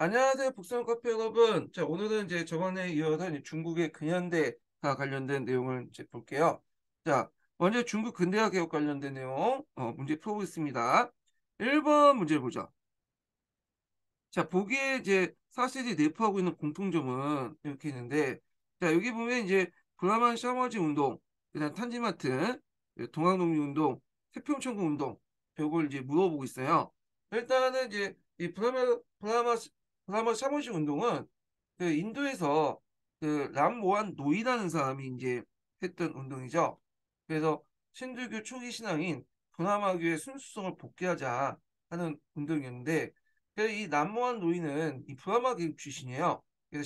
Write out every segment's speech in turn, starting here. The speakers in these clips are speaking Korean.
안녕하세요, 북선 카페 여러분. 자, 오늘은 이제 저번에 이어서 이제 중국의 근현대와 관련된 내용을 이제 볼게요. 자, 먼저 중국 근대화 개혁 관련된 내용, 문제 풀어보겠습니다. 1번 문제 보죠. 자, 보기에 이제 사실이 내포하고 있는 공통점은 이렇게 있는데, 자, 여기 보면 이제 브라만 샤머지 운동, 그다음 탄지마트, 동학농민 운동, 태평천국 운동, 이걸 이제 물어보고 있어요. 일단은 이제 이 브라마 샤머지 운동은 그 인도에서 그 람모한 노이라는 사람이 이제 했던 운동이죠. 그래서 신들교 초기 신앙인 브라마교의 순수성을 복귀하자 하는 운동이었는데, 이 남모한 노인은 이 브라마 계급 출신이에요. 그래서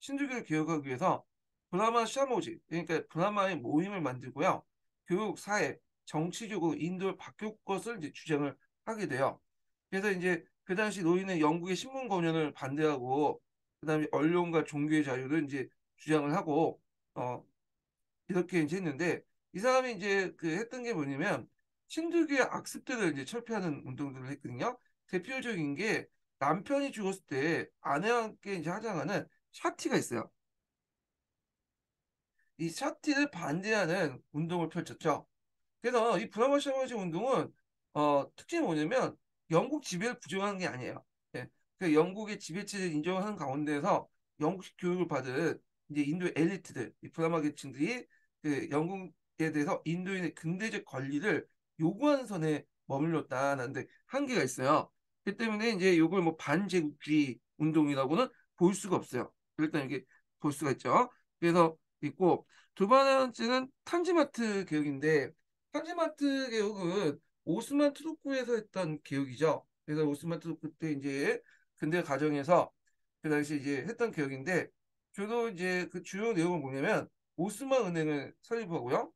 신들교를 개혁하기 위해서 브라마 샤모지, 그러니까 브라마의 모임을 만들고요. 교육, 사회, 정치적으로 인도를 바꿀 것을 이제 주장을 하게 돼요. 그래서 이제 그 당시 노인은 영국의 신분 권연을 반대하고, 그다음에 언론과 종교의 자유를 이제 주장을 하고, 어 이렇게 이제 했는데, 이 사람이 이제 그 했던 게 뭐냐면 신들교의 악습들을 이제 철폐하는 운동들을 했거든요. 대표적인 게 남편이 죽었을 때 아내와 함께 이제 하장하는 샤티가 있어요. 이 샤티를 반대하는 운동을 펼쳤죠. 그래서 이 브라마 샤머지 운동은 특징이 뭐냐면 영국 지배를 부정하는 게 아니에요. 예. 그 영국의 지배체를 인정하는 가운데서 영국식 교육을 받은 이제 인도의 엘리트들, 이 브라마 계층들이 그 영국에 대해서 인도인의 근대적 권리를 요구하는 선에 머물렀다는데 한계가 있어요. 그 때문에 이제 이걸 뭐 반제국주의 운동이라고는 볼 수가 없어요. 일단 이게 볼 수가 있죠. 그래서 있고, 두 번째는 탄지마트 개혁인데, 탄지마트 개혁은 오스만 투르크에서 했던 개혁이죠. 그래서 오스만 투르크 때 이제 근대 가정에서 그 당시 이제 했던 개혁인데, 주로 이제 그 주요 내용은 뭐냐면 오스만 은행을 설립하고요.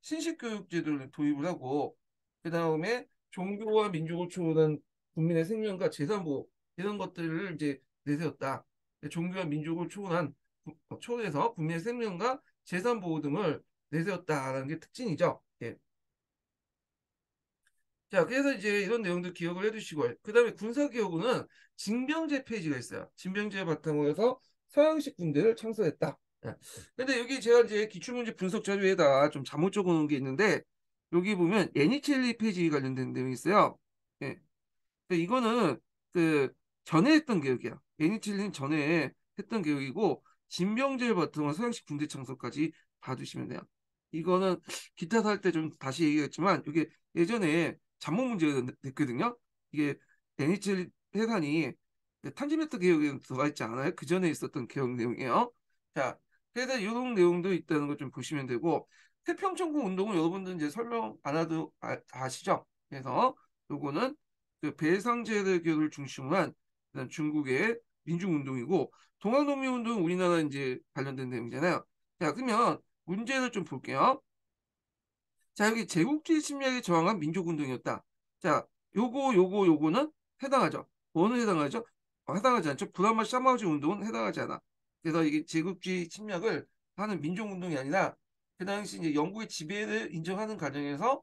신식 교육 제도를 도입을 하고, 그 다음에 종교와 민족을 초월한 국민의 생명과 재산 보호 이런 것들을 이제 내세웠다. 종교와 민족을 초월해서 국민의 생명과 재산 보호 등을 내세웠다라는 게 특징이죠. 예. 자, 그래서 이제 이런 내용들 기억을 해두시고요. 그 다음에 군사기업은 징병제 폐지가 있어요. 징병제 바탕으로 해서 서양식 군대를 창설했다. 예. 근데 여기 제가 이제 기출문제 분석 자료에다 좀 잘못 적어놓은 게 있는데, 여기 보면 예니첼리 폐지 관련된 내용이 있어요. 예. 근데 이거는 그 전에 했던 개혁이야. 예니첼리는 전에 했던 개혁이고, 징병제를 바탕으로 서양식 군대 창설까지 봐두시면 돼요. 이거는 기타 살 때 좀 다시 얘기했지만, 이게 예전에 잠복 문제가 됐거든요. 이게 NHL 해산이 탄지메트 개혁에 들어가 있지 않아요? 그 전에 있었던 개혁 내용이에요. 자, 그래서 이런 내용도 있다는 걸 좀 보시면 되고, 태평천국 운동은 여러분들 이제 설명 안 해도 아시죠? 그래서 요거는 그 배상제를 개혁을 중심으로 한 그다음 중국의 민중운동이고, 동학농민운동은 우리나라 이제 관련된 내용이잖아요. 자, 그러면 문제를 좀 볼게요. 자, 여기 제국주의 침략에 저항한 민족운동이었다. 자, 요거는 해당하죠. 뭐는 해당하죠? 해당하지 않죠. 브라마 샤마우지 운동은 해당하지 않아. 그래서 이게 제국주의 침략을 하는 민족운동이 아니라 그 당시 이제 영국의 지배를 인정하는 과정에서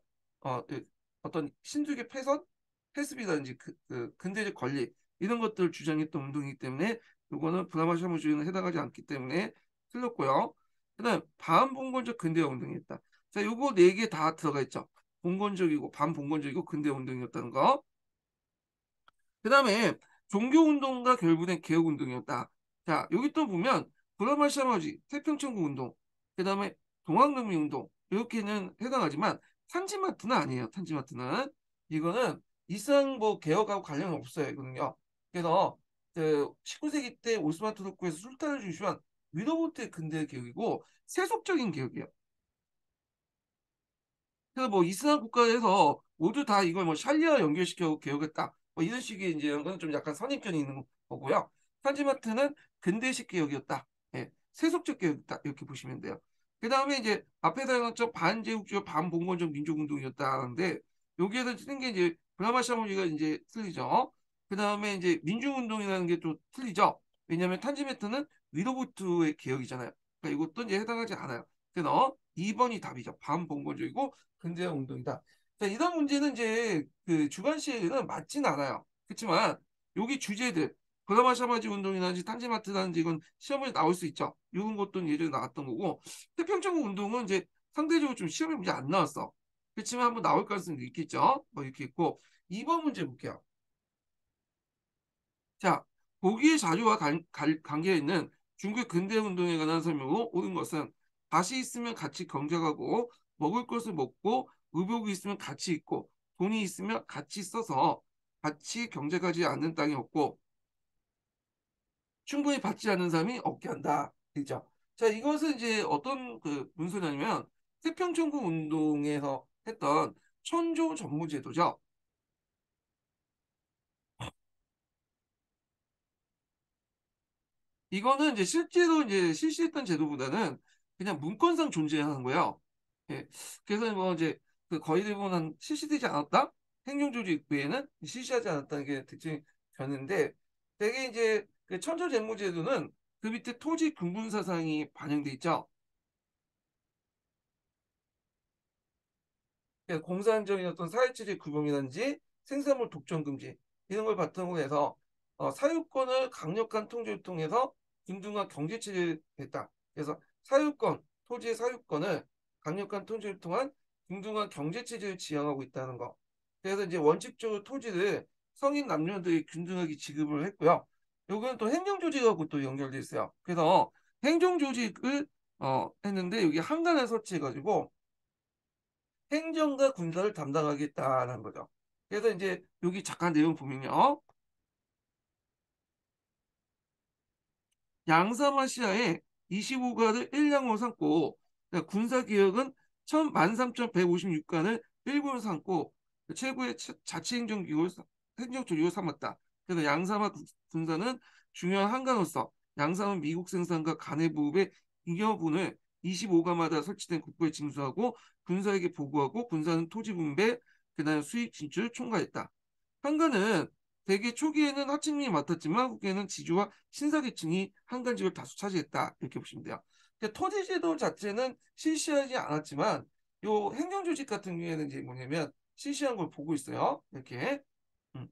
어떤 신주의 폐선, 패습이라든지 그 근대적 권리 이런 것들을 주장했던 운동이기 때문에 요거는 브라마 샤마우지는 해당하지 않기 때문에 틀렸고요. 그다음 반봉건적 근대화 운동이었다. 자, 요거 네 개 다 들어가 있죠. 봉건적이고 반봉건적이고 근대 운동이었다는 거. 그다음에 종교 운동과 결부된 개혁 운동이었다. 자, 여기 또 보면 브라마 샤머지, 태평천국 운동, 그다음에 동학농민 운동 이렇게는 해당하지만 탄지마트는 아니에요. 탄지마트는 이거는 이슬람 뭐 개혁하고 관련 없어요. 이거는요. 그래서 그 19세기 때 오스만 투르크에서 술탄을 중심한 위로부터의 근대 개혁이고 세속적인 개혁이에요. 그래서 뭐 이슬람 국가에서 모두 다 이걸 뭐 샬리아 연결시켜 개혁했다. 뭐 이런 식의 이제 이런 건 좀 약간 선입견이 있는 거고요. 탄지마트는 근대식 개혁이었다. 예, 세속적 개혁이다. 이렇게 보시면 돼요. 그 다음에 이제 앞에서 말했던 반제국주의 반봉건적 민족운동이었다는데 여기에서 쓰는 게 이제 브라마 샤모니가 이제 틀리죠. 그 다음에 이제 민중운동이라는 게 또 틀리죠. 왜냐하면 탄지마트는 위로부트의 개혁이잖아요. 그러니까 이것도 이제 해당하지 않아요. 그래서 2번이 답이죠. 반봉건적이고 근대화 운동이다. 자, 이런 문제는 이제 그 주관식에는 맞진 않아요. 그렇지만 여기 주제들 고다마샤마지 운동이라든지 탄지마트라든지 이건 시험에 나올 수 있죠. 이런 것도 예전에 나왔던 거고 태평천국 운동은 이제 상대적으로 좀 시험에 문제 안 나왔어. 그렇지만 한번 나올 가능성이 있겠죠. 뭐 이렇게 있고 2번 문제 볼게요. 자, 고기의 자료와 관계에 있는 중국 근대 운동에 관한 설명으로 옳은 것은 밭이 있으면 같이 경작하고 먹을 것을 먹고 의복이 있으면 같이 입고 돈이 있으면 같이 써서 같이 경작하지 않는 땅이 없고 충분히 받지 않는 사람이 없게 한다. 그죠? 자, 이것은 이제 어떤 그 문서냐면 태평천국 운동에서 했던 천조 전무제도죠. 이거는 이제 실제로 이제 실시했던 제도보다는 그냥 문건상 존재하는 거예요. 예. 그래서 뭐 이제 그 거의 대부분 실시되지 않았다? 행정조직 외에는 실시하지 않았다는 게 특징이 되는데 되게 이제 그 천조재무제도는 그 밑에 토지 분분 사상이 반영돼 있죠. 그러니까 공산적인 어떤 사회체제 구멍이라든지 생산물 독점 금지 이런 걸 바탕으로 해서 사유권을 강력한 통제를 통해서 균등한 경제체제를 했다. 그래서 사유권, 토지의 사유권을 강력한 통제를 통한 균등한 경제체제를 지향하고 있다는 거. 그래서 이제 원칙적으로 토지를 성인 남녀들이 균등하게 지급을 했고요. 요거는 또 행정조직하고 또 연결돼 있어요. 그래서 행정조직을 했는데 여기 한간을 설치해가지고 행정과 군사를 담당하겠다는 거죠. 그래서 이제 여기 잠깐 내용 보면요. 양사마시아에 25가를 1량으로 삼고 군사개혁은 13,156관을 일부로 삼고 최고의 자치행정기구 행정조직으로 삼았다. 그래서 양사마 군사는 중요한 한간으로서 양사는 미국 생산과 간해 부업의 잉여분을 25가마다 설치된 국고에 징수하고 군사에게 보고하고 군사는 토지 분배, 그다음 수익 진출을 총괄했다. 한간은 대개 초기에는 하층민이 맡았지만 후기에는 지주와 신사계층이 한간 지역을 다수 차지했다. 이렇게 보시면 돼요. 토지제도 자체는 실시하지 않았지만 요 행정조직 같은 경우에는 이제 뭐냐면 실시한 걸 보고 있어요. 이렇게. 음.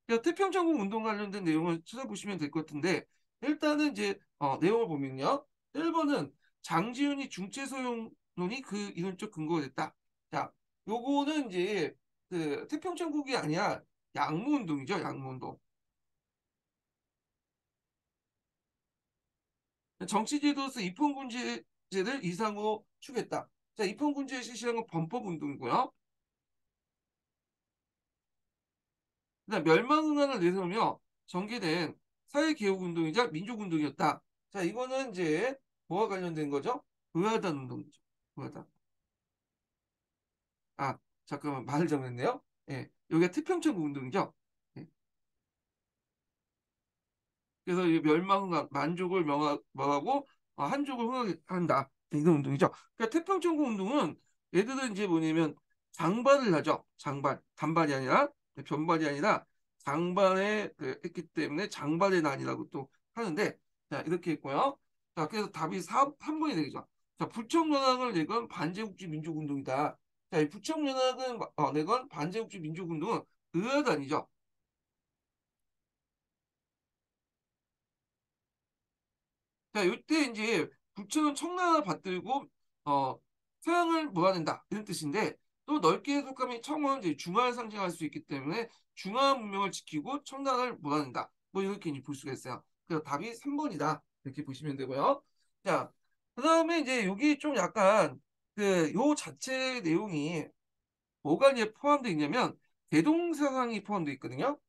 태평천국 운동 관련된 내용을 찾아보시면 될 것 같은데 일단은 이제 내용을 보면요. 1번은 장지훈이 중체 소용론이 그 이론적 근거가 됐다. 자, 요거는 이제 그 태평천국이 아니야 양무운동이죠. 양무운동. 정치제도로서 입헌군제제를 이상으로 추구했다. 자, 입헌군제 실시한 건 범법운동이고요. 그다음 멸망응안을 내세우며 전개된 사회개혁운동이자 민족운동이었다. 자, 이거는 이제 뭐와 관련된 거죠? 의아단 운동이죠. 의아단. 아, 잠깐만 말을 잘못했네요. 예, 여기가 태평천국 운동이죠. 예. 그래서 이 멸망 만족을 명하고 한족을 흥하게 한다. 이런 운동이죠. 그러니까 태평천국 운동은 얘들은 이제 뭐냐면 장발을 하죠. 장발, 단발이 아니라 변발이 아니라 장발에 했기 때문에 장발의 난이라고 또 하는데 자 이렇게 있고요. 자 그래서 답이 3번이 되겠죠. 자 부청연합을 내건 반제국지 민족운동이다. 자 이 부청연합을 내건 반제국지 민족운동은 의아단이죠. 자, 이때 이제 부처는 청나라를 받들고 서양을 몰아낸다 이런 뜻인데 또 넓게 해석하면 청은 이제 중화를 상징할 수 있기 때문에 중화 문명을 지키고 청나라를 몰아낸다 뭐 이렇게 이제 볼 수가 있어요. 그래서 답이 3번이다 이렇게 보시면 되고요. 자, 그다음에 이제 여기 좀 약간 그 요 자체 내용이 뭐가 이제 포함되어 있냐면 대동사상이 포함되어 있거든요.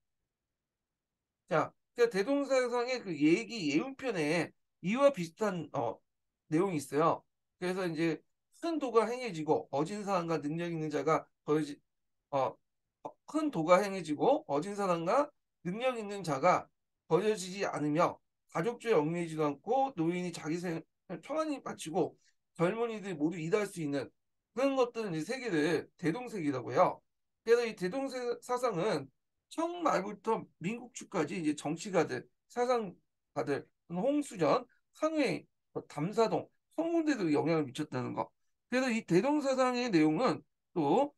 자, 그 대동사상의 그 얘기 예문편에 이와 비슷한 내용이 있어요. 그래서 이제 큰 도가 행해지고 어진 사람과 능력 있는 자가 어, 큰 도가 행해지고 어진 사람과 능력 있는 자가 버려지지 않으며 가족주에 얽매이지도 않고 노인이 자기 생을 평안히 마치고 젊은이들이 모두 일할 수 있는 그런 것들은 이제 세계를 대동세계라고 해요. 그래서 이 대동사상은 청 말부터 민국주까지 이제 정치가들, 사상가들, 홍수전, 상회, 담사동, 성문대도 영향을 미쳤다는 거. 그래서 이 대동사상의 내용은 또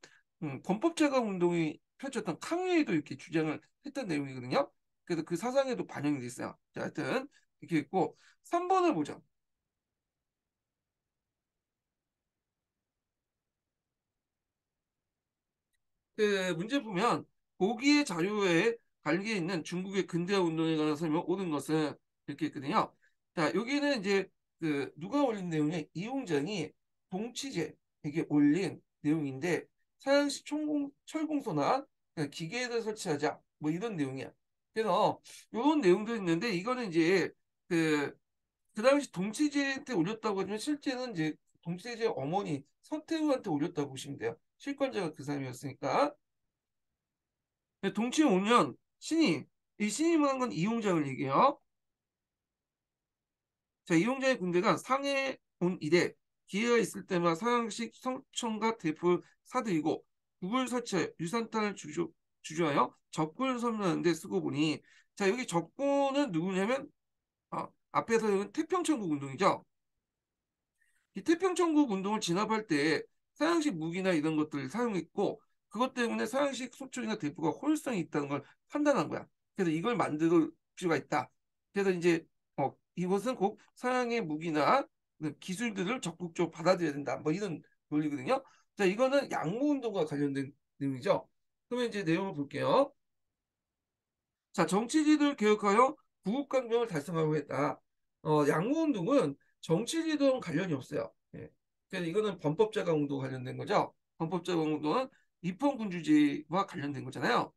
범법제각 운동이 펼쳤던抗회에도 이렇게 주장을 했던 내용이거든요. 그래서 그 사상에도 반영이 돼 있어요. 자, 하여튼 이렇게 있고 3번을 보자. 그 문제 보면 보기의 자료에 달려 있는 중국의 근대화 운동에 관한 설명 옳은 것은 이렇게 있거든요. 자, 여기는 이제 그 누가 올린 내용이 이용장이 동치제 이게 올린 내용인데 서양식 철공소나 기계에다 설치하자 뭐 이런 내용이야. 그래서 이런 내용도 있는데 이거는 이제 그 당시 동치제한테 올렸다고 하지만 실제는 이제 동치제 어머니 서태후한테 올렸다고 보시면 돼요. 실권자가 그 사람이었으니까. 동치 5년 신임 이 신임한 건 이용장을 얘기해요. 자, 이용장의 군대가 상해 온 이래 기회가 있을 때마다 서양식 성청과 대포를 사들이고 국을 설치하여 유산탄을 주조하여 적군을 섬멸하는 데 쓰고 보니 자 여기 적군은 누구냐면 앞에서 여기 태평천국 운동이죠. 이 태평천국 운동을 진압할 때 서양식 무기나 이런 것들을 사용했고 그것 때문에 서양식 소총이나 대포가 호일성이 있다는 걸 판단한 거야. 그래서 이걸 만들 필요가 있다. 그래서 이제 이것은 꼭 서양의 무기나 그 기술들을 적극적으로 받아들여야 된다. 뭐 이런 논리거든요. 자, 이거는 양모운동과 관련된 내용이죠. 그러면 이제 내용을 볼게요. 자, 정치지도를 개혁하여 구국강병을 달성하고 했다. 양모운동은 정치지도랑 관련이 없어요. 예. 그래서 이거는 범법자강운동 관련된 거죠. 범법자강운동은 입헌군주제와 관련된 거잖아요.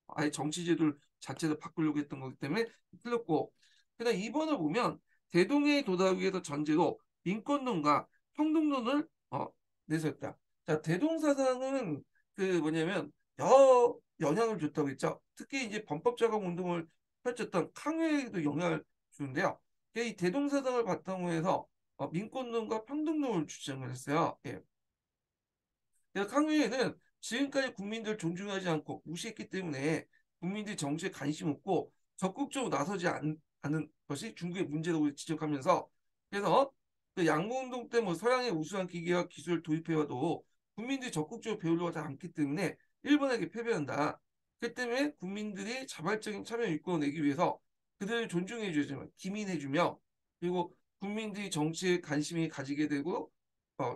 아예 정치제도를 자체를 바꾸려고 했던 거기 때문에 틀렸고 그다음 2번을 보면 대동에 도달하기 위해서 전제로 인권론과 평등론을 내세웠다. 자, 대동사상은 그 뭐냐면 영향을 줬다고 했죠. 특히 이제 범법자강 운동을 펼쳤던抗회에도 영향을 주는데요. 이 대동사상을 바탕으로 해서 민권론과 평등론을 주장을 했어요. 예. 그래서 캉유에는 지금까지 국민들 존중하지 않고 무시했기 때문에 국민들이 정치에 관심 없고 적극적으로 나서지 않은 것이 중국의 문제라고 지적하면서 그래서 그 양모운동 때 뭐 서양의 우수한 기계와 기술을 도입해와도 국민들이 적극적으로 배우려고 하지 않기 때문에 일본에게 패배한다. 그 때문에 국민들이 자발적인 참여를 이끌어내기 위해서 그들을 존중해주며 기민해주며 그리고 국민들이 정치에 관심이 가지게 되고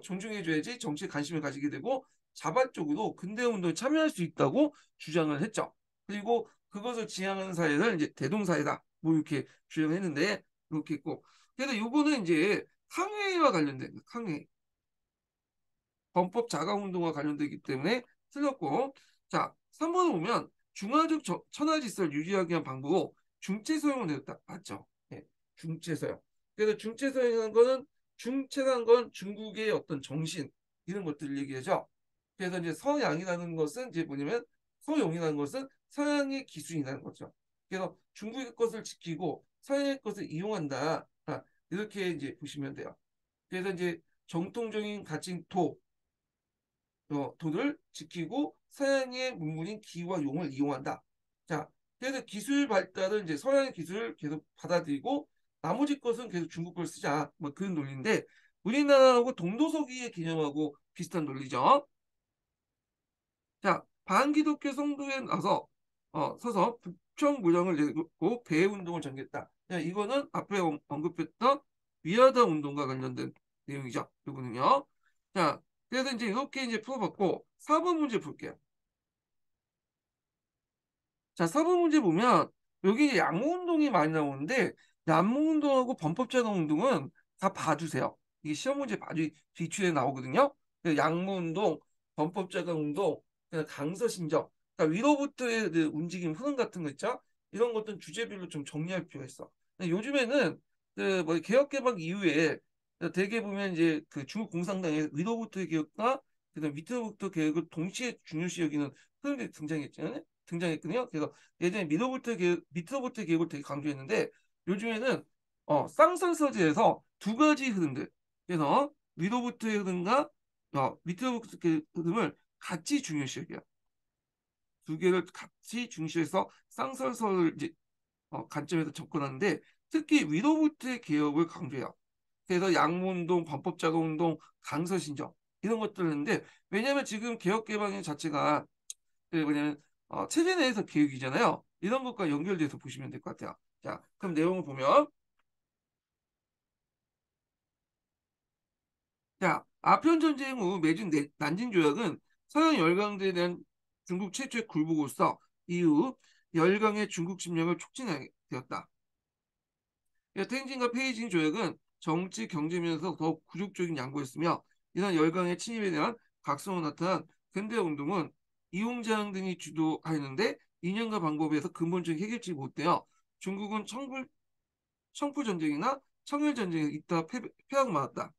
존중해줘야지 정치에 관심을 가지게 되고 자발적으로 근대화 운동에 참여할 수 있다고 주장을 했죠. 그리고 그것을 지향하는 사회를 이제 대동사회다. 뭐 이렇게 주장했는데 이렇게 있고. 그래서 요거는 이제 항해와 관련된 항해 범법 자가운동과 관련되기 때문에 틀렸고. 자, 3번을 보면 중화적 천하질서를 유지하기 위한 방법으로 중체소형을 내렸다. 맞죠? 네, 중체소형. 그래서 중체소형이라는 거는 중체라는 건 중국의 어떤 정신 이런 것들을 얘기하죠. 그래서 이제 서양이라는 것은 이제 뭐냐면 서용이라는 것은 서양의 기술이라는 거죠. 그래서 중국의 것을 지키고 서양의 것을 이용한다. 이렇게 이제 보시면 돼요. 그래서 이제 정통적인 가칭 도를 지키고 서양의 문물인 기와 용을 이용한다. 자, 그래서 기술 발달은 이제 서양의 기술을 계속 받아들이고 나머지 것은 계속 중국 걸 쓰자. 뭐 그런 논리인데 우리나라하고 동도서기의 개념하고 비슷한 논리죠. 자, 반기독교 성도에 나서 서서 북청 무령을 내고 배해 운동을 전개했다. 자, 이거는 앞에 언급했던 위하다 운동과 관련된 내용이죠. 이거는요. 자, 그래서 이제 이렇게 이제 풀어봤고 4번 문제 볼게요. 자, 4번 문제 보면 여기 양모운동이 많이 나오는데 양모운동하고 범법자동운동은 다 봐주세요. 이게 시험 문제 바로 뒤쪽에 나오거든요. 양모운동, 범법자동운동, 강서신정, 그러니까 위로부터의 그 움직임 흐름 같은 거 있죠. 이런 것들은 주제별로 좀 정리할 필요가 있어. 근데 요즘에는 그 뭐 개혁개방 이후에 대개 보면 이제 그 중국 공산당의 위로부터의 개혁과 그다음 밑으로부터 개혁을 동시에 중요시 여기는 흐름이 등장했거든요. 그래서 예전에 미터부터 개혁을 되게 강조했는데 요즘에는 쌍선서지에서 두 가지 흐름들 그래서 미로부터의 흐름과 미터부터의 흐름을 같이 중요시 여겨요. 두 개를 같이 중시해서 쌍선서를 이제 관점에서 접근하는데 특히 위로부터의 개혁을 강조해요. 그래서 양모운동, 범법자금운동, 강서신정 이런 것들을 했는데 왜냐하면 지금 개혁개방의 자체가 그 뭐냐면 체제 내에서 개혁이잖아요. 이런 것과 연결돼서 보시면 될 것 같아요. 자, 그럼 내용을 보면 자, 아편 전쟁 후 맺은 난징 조약은 서양 열강대에 대한 중국 최초의 굴복으로서 이후 열강의 중국 침략을 촉진하게 되었다. 텐진과 페이징 조약은 정치, 경제 면에서 더욱 굴욕적인 양보였으며 이런 열강의 침입에 대한 각성으로 나타난 근대 운동은 이홍장 등이 주도하였는데 이념과 방법에서 근본적인 해결책이 못되어 중국은 청포 전쟁이나 청일 전쟁에 잇따라 패하고 말았다.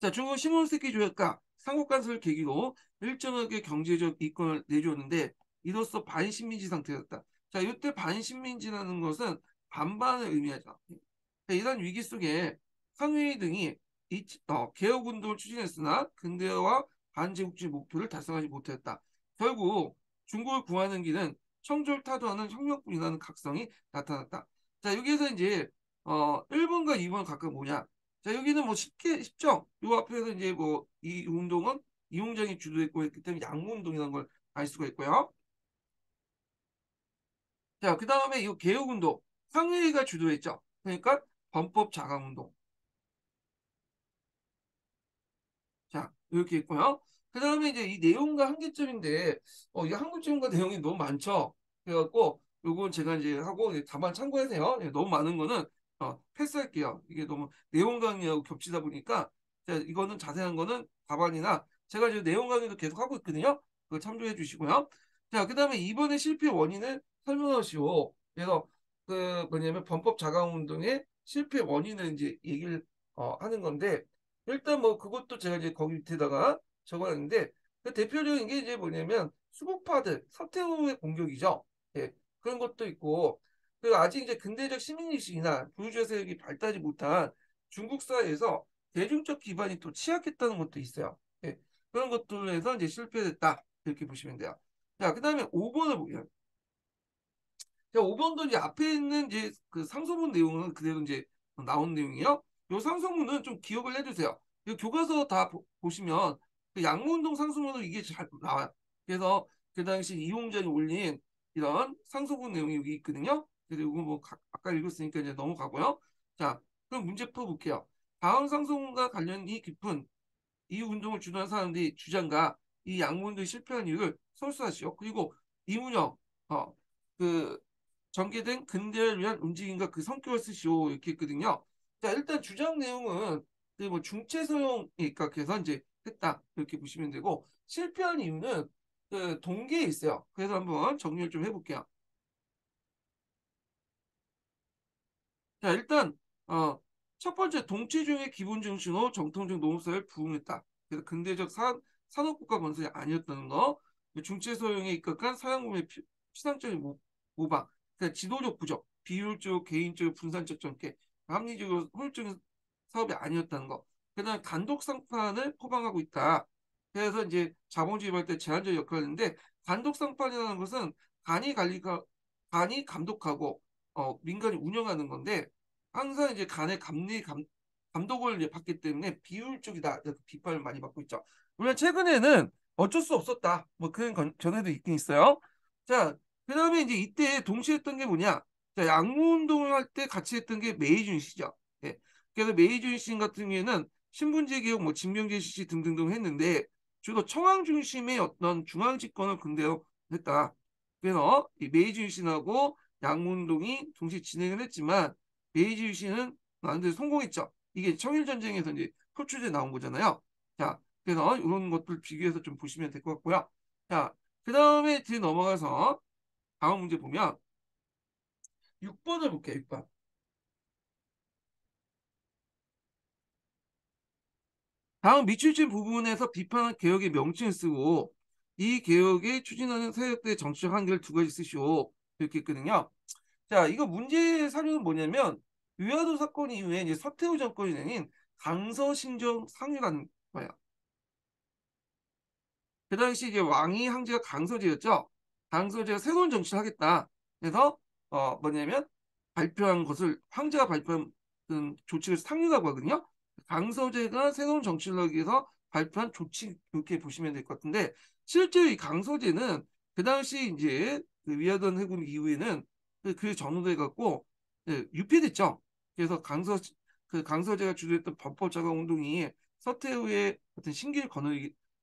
자, 중국 시몬스키 조약과 삼국 간섭을 계기로 일정하게 경제적 이권을 내주었는데 이로써 반식민지 상태였다. 자, 이때 반식민지라는 것은 반반을 의미하죠. 자, 이런 위기 속에 상회이 등이 개혁운동을 추진했으나 근대화 반제국주의 목표를 달성하지 못했다. 결국 중국을 구하는 길은 청졸타도하는 혁명뿐이라는 각성이 나타났다. 자, 여기에서 이제 1번과 2번 각각 뭐냐? 자, 여기는 뭐 쉽죠? 요 앞에서 이제 뭐 이 운동은 이용장이 주도했고 했기 때문에 양무운동이라는 걸 알 수가 있고요. 자, 그 다음에 이 개혁운동 상회의가 주도했죠. 그러니까 범법 자강운동. 자, 이렇게 있고요. 그 다음에 이제 이 내용과 한계점인데, 이 한계점과 내용이 너무 많죠. 그래갖고, 요건 제가 이제 하고, 다만 참고하세요. 너무 많은 거는, 패스할게요. 이게 너무 내용 강의하고 겹치다 보니까, 자, 이거는 자세한 거는 답안이나, 제가 이제 내용 강의도 계속 하고 있거든요. 그거 참조해 주시고요. 자, 그 다음에 이번에 실패 원인을 설명하시오. 그래서, 뭐냐면, 범법 자강 운동의 실패 원인을 이제 얘기를, 하는 건데, 일단 뭐 그것도 제가 이제 거기 밑에다가 적어놨는데 그 대표적인 게 이제 뭐냐면 수국파들 서태후의 공격이죠. 예, 그런 것도 있고 그 아직 이제 근대적 시민의식이나 부유주의 세력이 발달하지 못한 중국 사회에서 대중적 기반이 또 취약했다는 것도 있어요. 예, 그런 것들에서 이제 실패했다 이렇게 보시면 돼요. 자, 그다음에 5번을 보면 자, 5번도 이제 앞에 있는 이제 그 상소문 내용은 그대로 이제 나온 내용이에요. 요 상소문은 좀 기억을 해주세요. 이 교과서 다 보시면 그 양문동 상소문으로 이게 잘 나와요. 그래서 그 당시 이홍전이 올린 이런 상소문 내용이 여기 있거든요. 그래서 이거 뭐 아까 읽었으니까 이제 넘어가고요. 자, 그럼 문제 풀어볼게요. 다음 상소문과 관련이 깊은 이 운동을 주도한 사람들이 주장과 이 양문동이 실패한 이유를 설수하시오. 그리고 이문영, 그 전개된 근대화를 위한 움직임과 그 성격을 쓰시오 이렇게 했거든요. 자, 일단 주장 내용은 그뭐 중체 소형 입각해서 이제 했다 이렇게 보시면 되고 실패한 이유는 그 동계에 있어요. 그래서 한번 정리를 좀 해볼게요. 자, 일단 첫 번째 동체주의의 기본 정신으로 정통적 농업사회를 부흥했다. 그래서 근대적 산업국가 건설이 아니었다는 거. 중체 소형에 입각한 서양문의 피상적인 모방. 그러니까 지도적 부족, 비효율적, 개인적, 분산적 전개, 합리적으로 효율적인 사업이 아니었다는 거. 그다음 단독 상판을 포방하고 있다. 그래서 이제 자본주의 발달 제한적 역할을 했는데 단독 상판이라는 것은 간이 감독하고 민간이 운영하는 건데 항상 이제 간의 감독을 이제 받기 때문에 비효율적이다 이렇게 비판을 많이 받고 있죠. 물론 최근에는 어쩔 수 없었다. 뭐 그런 견해도 있긴 있어요. 자, 그다음에 이제 이때 동시에 했던 게 뭐냐? 자, 양무운동을 할 때 같이 했던 게 메이준 씨죠. 예. 그래서 메이준 씨 같은 경우에는 신분제 개혁, 뭐 징병제 실시 등등등 했는데 주로 청왕 중심의 어떤 중앙 집권을 근대로 했다. 그래서 이 메이준 씨하고 양무운동이 동시에 진행을 했지만 메이지 유신은 나름대로 성공했죠. 이게 청일전쟁에서 이제 표출돼 나온 거잖아요. 자, 그래서 이런 것들 비교해서 좀 보시면 될 것 같고요. 자, 그 다음에 뒤에 넘어가서 다음 문제 보면 6번을 볼게요. 6번. 다음 밑줄진 부분에서 비판한 개혁의 명칭을 쓰고 이 개혁에 추진하는 세력들의 정치적 한계를 두 가지 쓰시오. 이렇게 있거든요. 자, 이거 문제 사료는 뭐냐면 위화도 사건 이후에 이제 서태후 정권이 내린 강서신정 상유라는 거예요. 그 당시 이제 왕이 황제가 강서제였죠. 강서제가 새로운 정치를 하겠다. 그래서 뭐냐면 발표한 것을 황제가 발표한 조치를 상류라고 하거든요. 강서제가 새로운 정치를 하기 위해서 발표한 조치 이렇게 보시면 될 것 같은데 실제로 이 강서제는 그 당시 이제 그 위화던 해군 이후에는 그 전후돼 갖고 유폐됐죠. 그래서 강서재가 주도했던 범법 자강 운동이 서태후의 어떤 신기를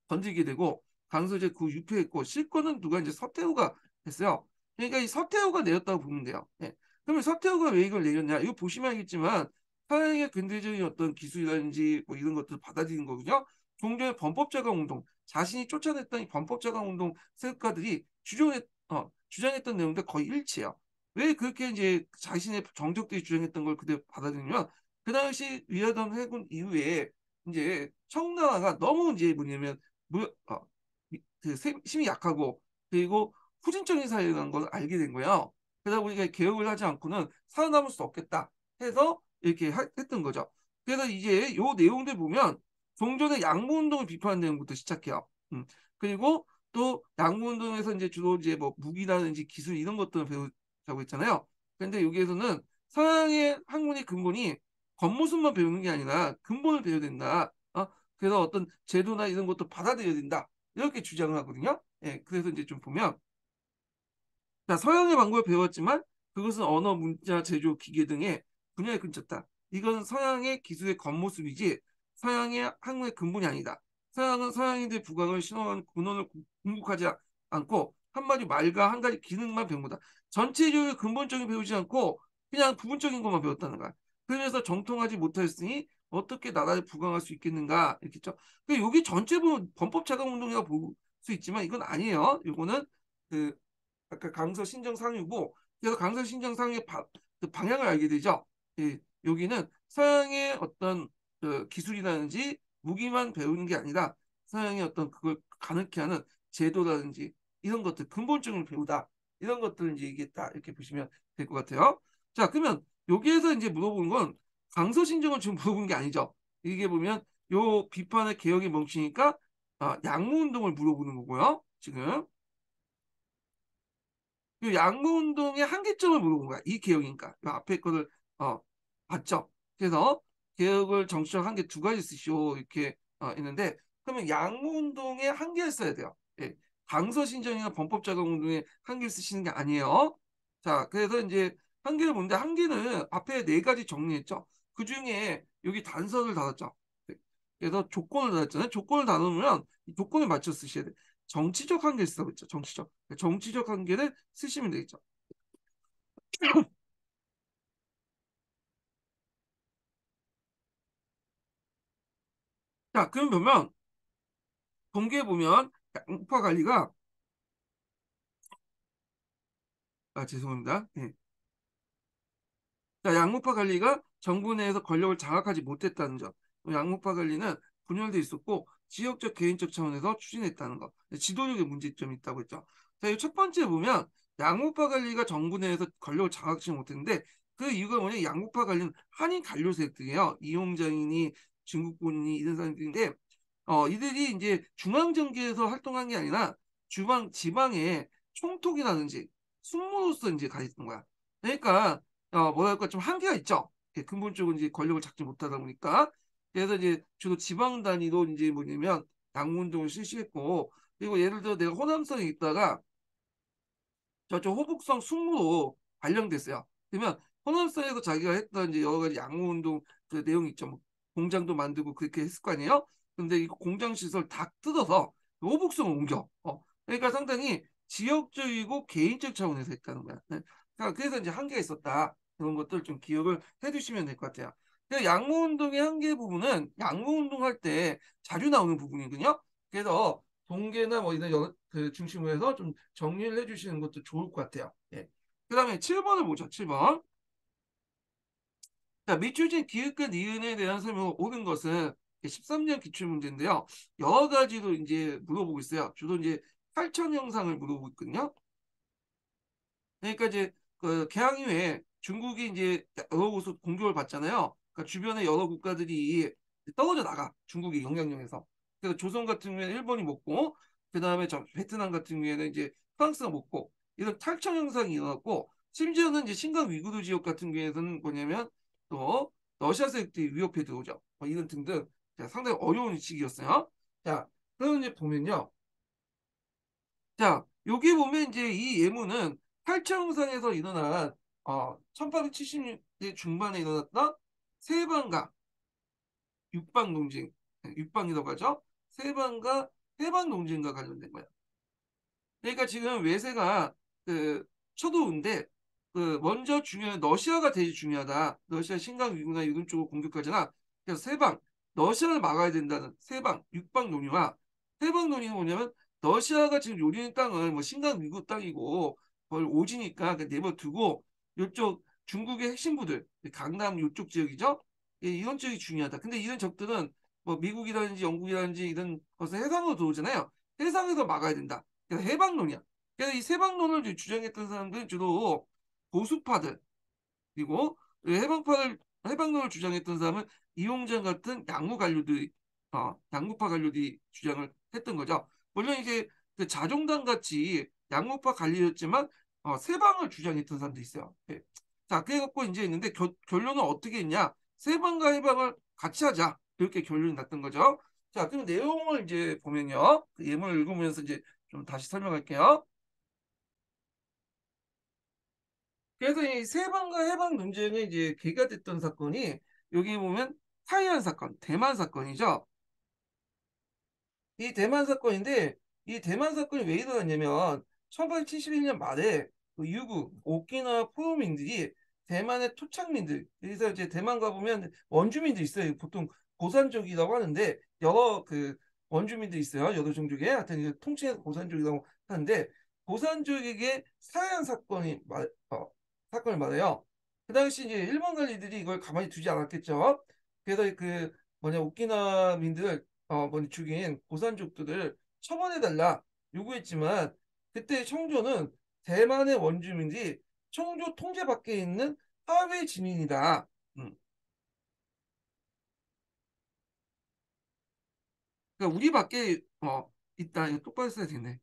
건들게 되고 강서재 그 유폐했고 실권은 누가 이제 서태후가 했어요. 그러니까 이 서태후가 내렸다고 보면 돼요. 예. 그러면 서태후가 왜 이걸 내렸냐? 이거 보시면 알겠지만 서양의 근대적인 어떤 기술이라든지 뭐 이런 것들을 받아들인 거거든요. 종전의 범법자강 운동, 자신이 쫓아냈던 이 범법자강 운동 세력가들이 주장했던 내용들 거의 일치해요. 왜 그렇게 이제 자신의 정적들이 주장했던 걸 그대로 받아들이냐면 그 당시 위화던 해군 이후에 이제 청나라가 너무 이제 뭐냐면 무, 어, 힘이 약하고 그리고 후진적인 사회라는 걸 알게 된 거예요. 그러다 보니까 개혁을 하지 않고는 살아남을 수 없겠다 해서 이렇게 했던 거죠. 그래서 이제 요 내용들 보면 종전의 양무운동을 비판하는 내용부터 시작해요. 그리고 또 양무운동에서 이제 주로 이제 뭐 무기라든지 기술 이런 것들을 배우자고 했잖아요. 근데 여기에서는 서양의 학문의 근본이 겉모습만 배우는 게 아니라 근본을 배워야 된다. 그래서 어떤 제도나 이런 것도 받아들여야 된다. 이렇게 주장을 하거든요. 예, 그래서 이제 좀 보면 자, 서양의 방법을 배웠지만 그것은 언어, 문자, 제조, 기계 등의 분야에 그쳤다. 이건 서양의 기술의 겉모습이지 서양의 학문의 근본이 아니다. 서양은 서양인들의 부각을 신호하는 근원을 궁극하지 않고 한마디 말과 한 가지 기능만 배운 거다. 전체적으로 근본적인 배우지 않고 그냥 부분적인 것만 배웠다는 거야. 그래서 정통하지 못하였으니 어떻게 나라를 부강할 수 있겠는가 이렇게 했죠. 여기 전체 보면 범법 자강 운동이라고 볼 수 있지만 이건 아니에요. 이거는 그 아까 강서 신정 상유고 그래서 강서 신정 상유의 그 방향을 알게 되죠. 예, 여기는 서양의 어떤 그 기술이라든지 무기만 배우는 게 아니라 서양의 어떤 그걸 가능케 하는 제도라든지 이런 것들 근본적으로 배우다 이런 것들을 이제 얘기했다 이렇게 보시면 될 것 같아요. 자, 그러면 여기에서 이제 물어보는 건 강서 신정을 지금 물어보는 게 아니죠. 이게 보면 요 비판의 개혁이 멈추니까 양무운동을 물어보는 거고요. 지금 이 양무운동의 한계점을 물어본 거야. 이 개혁이니까. 이 앞에 거를 어, 봤죠. 그래서 개혁을 정치적 한계 두 가지 쓰시오 이렇게 있는데 그러면 양무운동의 한계를 써야 돼요. 예. 강서신정이나 범법자강운동의 한계를 쓰시는 게 아니에요. 자, 그래서 이제 한계를 보는데 한계는 앞에 네 가지 정리했죠. 그 중에 여기 단서를 달았죠. 네. 그래서 조건을 달았잖아요. 조건을 달으면 이 조건을 맞춰 쓰셔야 돼요. 정치적 한계를 쓰고 있죠. 정치적 한계를 쓰시면 되겠죠. 자, 그럼 보면 동기에 보면 양파 관리가 죄송합니다. 예. 자, 양무파 관리가 정부 내에서 권력을 장악하지 못했다는 점. 양무파 관리는 분열돼 있었고 지역적 개인적 차원에서 추진했다는 것. 지도력의 문제점이 있다고 했죠. 자, 이 첫 번째 보면 양무파 관리가 정부 내에서 권력을 장악하지 못했는데 그 이유가 뭐냐? 양무파 관리는 한인 관료 세력들이에요. 이용장이니 중국군이니 이런 사람들인데 이들이 이제 중앙정계에서 활동한 게 아니라 지방의 총독이라든지 숙모로서 이제 가 있는 거야. 그러니까 뭐랄까 좀 한계가 있죠. 근본적으로 이제 권력을 잡지 못하다 보니까 그래서 이제 주로 지방 단위로 이제 뭐냐면 양문동을 실시했고 그리고 예를 들어 내가 호남성에 있다가 저쪽 호북성 숙무로 발령됐어요. 그러면 호남성에서 자기가 했던 이제 여러 가지 양무운동 그 내용이 있죠. 뭐 공장도 만들고 그렇게 했을 거 아니에요. 근데 이 공장 시설 다 뜯어서 호북성을 옮겨. 그러니까 상당히 지역적이고 개인적 차원에서 했다는 거야. 네. 그러니까 그래서 이제 한계가 있었다. 그런 것들 좀 기억을 해두시면 될 것 같아요. 양무운동의 한계 부분은 양무운동 할 때 자주 나오는 부분이거든요. 그래서 동계나 뭐 이런 그 중심으로 해서 좀 정리를 해주시는 것도 좋을 것 같아요. 예. 그 다음에 7번을 보죠. 7번. 자, 미추진 기획과 니은에 대한 설명을 옳은 것은 13년 기출문제인데요. 여러 가지로 이제 물어보고 있어요. 주로 이제 8천 형상을 물어보고 있거든요. 그러니까 이제 그 개항 이후에 중국이 이제 여러 곳에서 공격을 받잖아요. 그러니까 주변의 여러 국가들이 떨어져 나가. 중국의 영향력에서. 그래서 조선 같은 경우에는 일본이 먹고 그다음에 베트남 같은 경우에는 이제 프랑스가 먹고 이런 탈청 현상이 일어났고 심지어는 이제 신강 위구르 지역 같은 경우에는 뭐냐면 또 러시아 세력들이 위협해 들어오죠. 뭐 이런 등등 상당히 어려운 시기였어요. 자, 그럼 이제 보면요. 자, 여기 보면 이제 이 예문은 팔청산에서 일어난 1870년대 중반에 일어났던 세방과 육방 논쟁, 육방이라고 하죠. 세방과 해방 논쟁과 관련된 거야. 그러니까 지금 외세가 그 쳐도는데 그 먼저 중요한 러시아가 되게 중요하다. 러시아 신강 위구나 이런 쪽을 공격하잖아. 그래서 세방 러시아를 막아야 된다는 세방 육방 논의와 해방 논의는 뭐냐면 러시아가 지금 요리는 땅을 뭐 신강 위구 땅이고 그걸 오지니까 내버려두고 이쪽 중국의 핵심부들 강남 이쪽 지역이죠. 예, 이런 쪽이 중요하다. 근데 이런 적들은 뭐 미국이라든지 영국이라든지 이런 것을 해상으로 들어오잖아요. 해상에서 막아야 된다. 그래서 해방론이야. 그래서 이 세방론을 주장했던 사람들은 주로 보수파들 그리고 해방론을 주장했던 사람은 이용장 같은 양무파 관료들이 주장을 했던 거죠. 물론 이제 그 자종당 같이 양무파 관료였지만 세방을 주장했던 사람도 있어요. 네. 자, 그래갖고 이제 있는데 결론은 어떻게 했냐? 세방과 해방을 같이 하자 이렇게 결론이 났던 거죠. 자, 그럼 내용을 이제 보면요. 그 예문을 읽으면서 이제 좀 다시 설명할게요. 그래서 이 세방과 해방 논쟁이 이제 계기가 됐던 사건이 여기 보면 타이안 사건, 대만 사건이죠. 이 대만 사건인데 이 대만 사건이 왜 일어났냐면 1871년 말에 그 유구, 오키나와 포로민들이 대만의 토착민들, 여기서 이제 대만 가보면 원주민들 있어요. 보통 고산족이라고 하는데 여러 그 원주민들 있어요. 여러 종족의 하여튼 통칭해서 고산족이라고 하는데 고산족에게 살해한 사건을 말해요. 그 당시 이제 일본 관리들이 이걸 가만히 두지 않았겠죠. 그래서 그 뭐냐 오키나민들을 뭐냐 죽인 고산족들을 처벌해달라 요구했지만 그때 청조는 대만의 원주민들이 청조 통제 밖에 있는 하회 지민이다. 음. 그러니까 우리 밖에 있다. 이거 똑바로 써야 되네.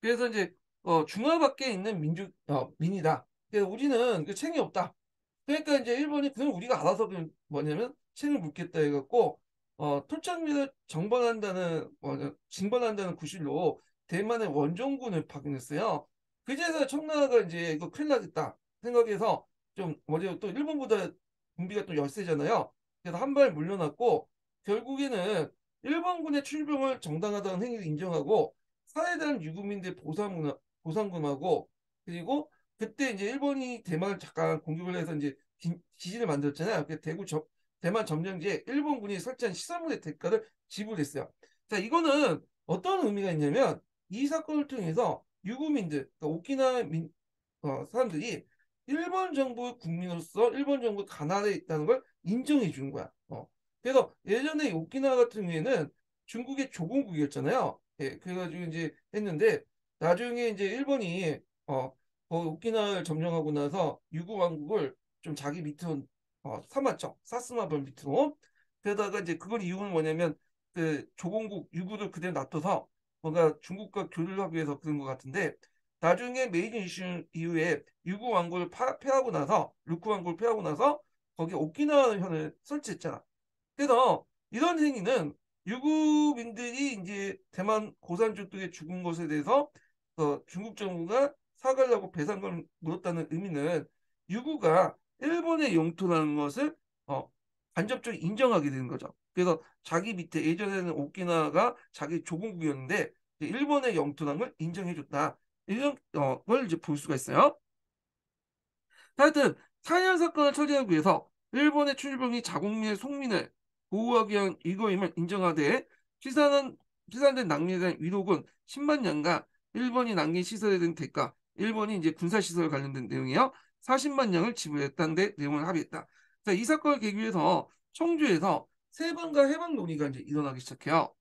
그래서 이제 중화 밖에 있는 민이다. 그래서 우리는 그 책이 없다. 그러니까 이제 일본이 그럼 우리가 알아서 그냥 뭐냐면 책을 묻겠다 해갖고 토착민을 징벌한다는 구실로 대만의 원정군을 파견했어요. 그제서 청나라가 이제 이거 큰일 나겠다 생각해서 좀 뭐죠 또 일본보다 군비가 또 열세잖아요. 그래서 한 발 물러났고 결국에는 일본군의 출병을 정당하다는 행위를 인정하고 살해당한 유구민들 보상금하고 그리고 그때 이제 일본이 대만을 잠깐 공격을 해서 이제 기지를 만들었잖아요. 대만 점령지에 일본군이 설치한 시설물의 대가를 지불했어요. 자, 이거는 어떤 의미가 있냐면 이 사건을 통해서 유구민들, 그러니까 사람들이 일본 정부의 국민으로서 일본 정부 가나다에 있다는 걸 인정해 준 거야. 그래서 예전에 오키나와 같은 경우에는 중국의 조공국이었잖아요. 예, 그래가지고 이제 했는데 나중에 이제 일본이 오키나와를 점령하고 나서 유구 왕국을 좀 자기 밑으로 삼았죠. 사스마벌 밑으로. 그러다가 이제 그걸 이유는 뭐냐면 그 조공국 유구를 그대로 놔둬서 뭔가 중국과 교류를 하기 위해서 그런 것 같은데 나중에 메이지 이슈 이후에 유구 왕국을 패하고 나서 루크 왕국을 패하고 나서 거기 오키나와 현을 설치했잖아. 그래서 이런 행위는 유구민들이 이제 대만 고산족들이 죽은 것에 대해서 중국 정부가 사과를 하고 배상금을 물었다는 의미는 유구가 일본의 영토라는 것을 어, 간접적으로 인정하게 되는 거죠. 그래서 자기 밑에 예전에는 오키나와가 자기 조공국이었는데 일본의 영토라는 걸 인정해줬다. 이런 걸 이제 볼 수가 있어요. 하여튼 사냥 사건을 처리하기 위해서 일본의 출병이 자국민의 속민을 보호하기 위한 이거임을 인정하되 시산은 시산된 낭비에 대한 위로금 10만 년과 일본이 남긴 시설에 대한 대가 일본이 이제 군사시설 관련된 내용이요 40만 년을 지불했다는 데 내용을 합의했다. 자, 이 사건을 계기로 해서 청주에서 세방과 해방 논의가 이제 일어나기 시작해요.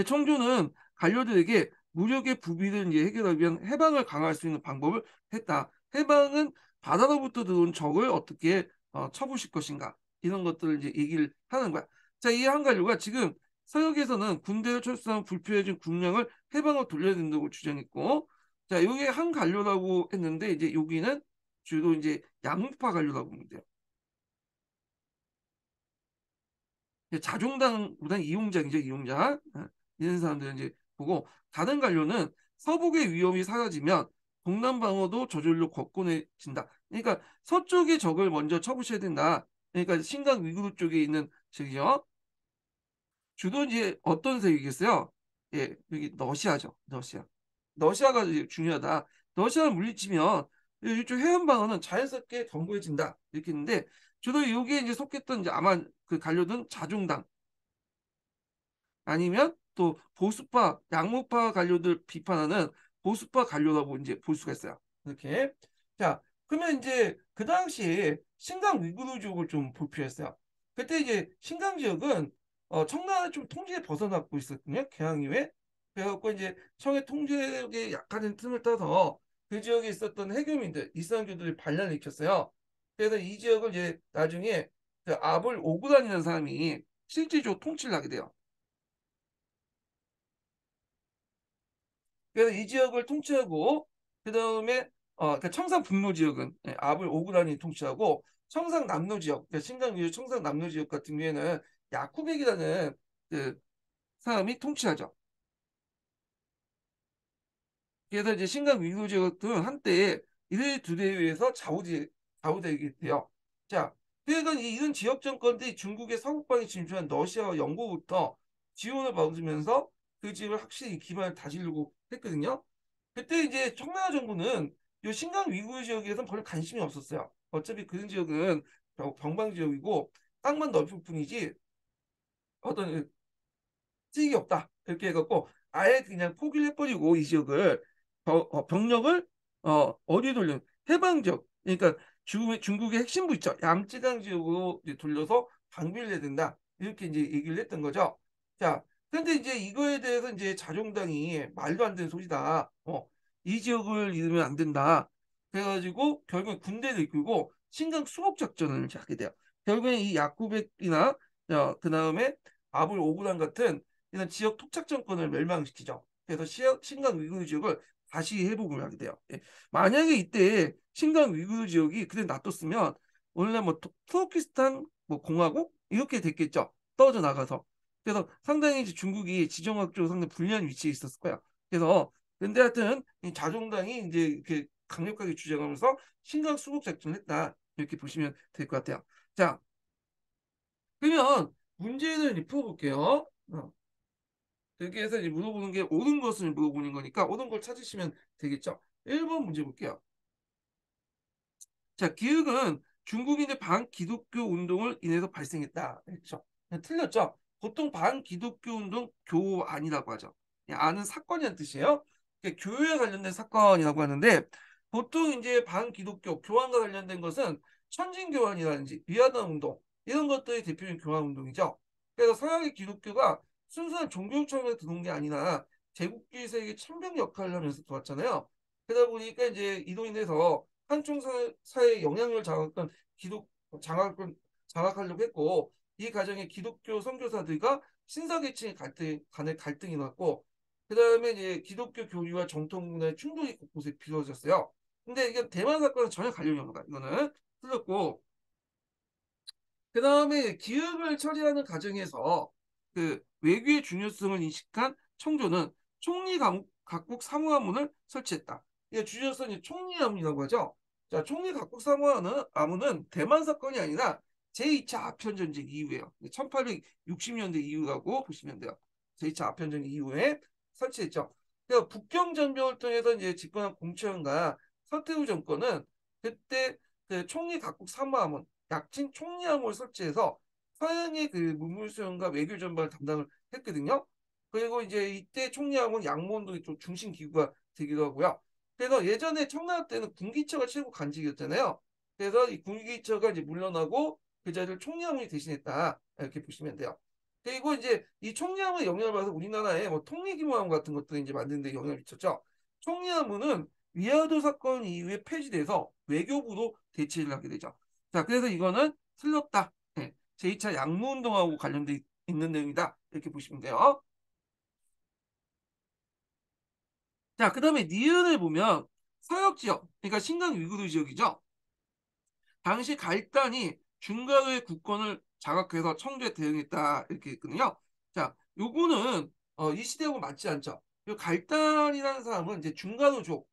청조는 관료들에게 무력의 부비를 이제 해결하기 위한 해방을 강화할 수 있는 방법을 했다. 해방은 바다로부터 들어온 적을 어떻게 쳐부실 것인가 이런 것들을 이제 얘기를 하는 거야. 자, 이 한 관료가 지금 서역에서는 군대를 철수하면 불필요해진 군량을 해방으로 돌려야 된다고 주장했고, 자, 여기 한 관료라고 했는데 이제 여기는 주로 이제 양파 관료라고 보면 돼요. 자중당보다는 이용작이죠, 이용작. 이런 사람들은 이제 보고, 다른 관료는 서북의 위협이 사라지면 동남방어도 저절로 굳건해진다. 그러니까 서쪽의 적을 먼저 쳐부셔야 된다. 그러니까 신강 위구르 쪽에 있는 적이죠. 주로 이제 어떤 세력이겠어요? 예, 여기 러시아죠. 러시아. 러시아가 이제 중요하다. 러시아를 물리치면 이쪽 해안 방어는 자연스럽게 견고해진다. 이렇게 했는데 주로 여기에 이제 속했던 이제 아마 그 관료든 자중당 아니면 또 보수파, 양무파 관료들 비판하는 보수파 관료라고 이제 볼 수가 있어요. 이렇게. 자, 그러면 이제 그 당시에 신강 위구르 지역을 좀 볼 필요했어요. 그때 이제 신강 지역은 청나라 좀 통제에 벗어나고 있었거든요. 개항 이후에. 그래갖고 이제 청의 통제력에 약화된 틈을 타서 그 지역에 있었던 해교민들, 이슬람교들이 반란을 일으켰어요. 그래서 이 지역을 이제 나중에 그 아불 오그란이라는 사람이 실제적으로 통치를 하게 돼요. 그래서 이 지역을 통치하고 그 다음에 그러니까 청상 북로 지역은 아블 오그란이 통치하고 청상 남로 지역, 그러니까 신강 위주 청상 남로 지역 같은 경우에는 야쿠백이라는 그 사람이 통치하죠. 그래서 이제 신강 위주 지역들은 한때 이들 두 대에 의해서 좌우되게 돼요. 자, 그러니까 이런 지역 정권들이 중국의 서북방에 진출한 러시아와 영국부터 지원을 받으면서 그 지역을 확실히 기반을 다지려고 했거든요. 그때 이제 청나라 정부는 이 신강 위구 지역에선 별로 관심이 없었어요. 어차피 그런 지역은 병방 지역이고 땅만 넓을 뿐이지 어떤 수익이 없다. 이렇게 해갖고 아예 그냥 포기를 해버리고 이 지역을 병력을 어디에 돌려 해방 지역 그러니까 중국의 핵심부 있죠. 양쯔강 지역으로 이제 돌려서 방비를 해야 된다. 이렇게 이제 얘기를 했던 거죠. 자, 근데 이제 이거에 대해서 이제 자룡당이 말도 안 되는 소리다. 이 지역을 잃으면 안 된다. 그래가지고 결국 군대를 이끌고 신강 수복 작전을 하게 돼요. 결국에 이 야쿠백이나 그 다음에 아불 오구란 같은 이런 지역 토착 정권을 멸망시키죠. 그래서 신강 위구르 지역을 다시 회복을 하게 돼요. 예. 만약에 이때 신강 위구르 지역이 그때 놔뒀으면 원래 뭐 투르키스탄 뭐 공화국 이렇게 됐겠죠. 떨어져 나가서. 그래서 상당히 이제 중국이 지정학적으로 상당히 불리한 위치에 있었을 거야. 그래서 근데 하여튼 이 자종당이 이제 이렇게 강력하게 주장하면서 신강 수복 작전을 했다. 이렇게 보시면 될 것 같아요. 자, 그러면 문제를 풀어볼게요. 여기 에서 이제 물어보는 게 옳은 것을 물어보는 거니까 옳은 걸 찾으시면 되겠죠. 1번 문제 볼게요. 자, 기흑은 중국인의 반기독교 운동을 인해서 발생했다. 그렇죠. 틀렸죠. 보통 반기독교 운동 교우 아니라고 하죠. 아는 사건이라는 뜻이에요. 교회에 관련된 사건이라고 하는데 보통 이제 반기독교 교황과 관련된 것은 천진교환이라든지 위안화 운동 이런 것들이 대표적인 교환 운동이죠. 그래서 서양의 기독교가 순수한 종교 차원에서 들어온 게 아니라 제국주의 세계의 천병 역할을 하면서 들어왔잖아요. 그러다 보니까 이제 이로 인해서 한중 사회의 영향력을 장악한 기독 장악하려고 했고 이 과정에 기독교 선교사들과 신사계층의 간의 갈등이 났고 그 다음에 이제 기독교 교리와 정통 문화의 충돌이 곳곳에 빚어졌어요. 근데 이게 대만 사건은 전혀 관련이 없는 거야. 이거는 틀렸고 그 다음에 기업을 처리하는 과정에서 그 외교의 중요성을 인식한 청조는 각국 사무함을 설치했다. 이게 중요성이 총리함이라고 하죠. 자, 총리 각국 사무함은 대만 사건이 아니라 제2차 아편전쟁 이후에요. 1860년대 이후라고 보시면 돼요. 제2차 아편전쟁 이후에 설치했죠. 그러니까 북경전병을 통해서 이제 집권한 공처연과 서태후 정권은 그때 그 총리 각국 사무함은 약칭 총리함을 설치해서 서양의 그 문물 수용과 외교 전반을 담당을 했거든요. 그리고 이제 이때 총리함은 양모운동의 좀 중심 기구가 되기도 하고요. 그래서 예전에 청나라 때는 군기처가 최고 간직이었잖아요. 그래서 이 군기처가 이제 물러나고 그 자리를 총리함이 대신했다 이렇게 보시면 돼요. 그리고 이제 이 총리함의 영향을 받아서 우리나라에 뭐 통일기모함 같은 것들이 이제 만드는 데 영향을 미쳤죠. 총리함은 위화도 사건 이후에 폐지돼서 외교부로 대체를 하게 되죠. 자, 그래서 이거는 틀렸다. 네, 제2차 양무운동하고 관련돼 있는 내용이다. 이렇게 보시면 돼요. 자, 그 다음에 니은을 보면 서역 지역, 그러니까 신강 위구르 지역이죠. 당시 갈단이 중각의 국권을 자각해서 청주에 대응했다 이렇게 있거든요. 자, 요거는 이 시대하고 맞지 않죠. 요 갈단이라는 사람은 이제 중간호족,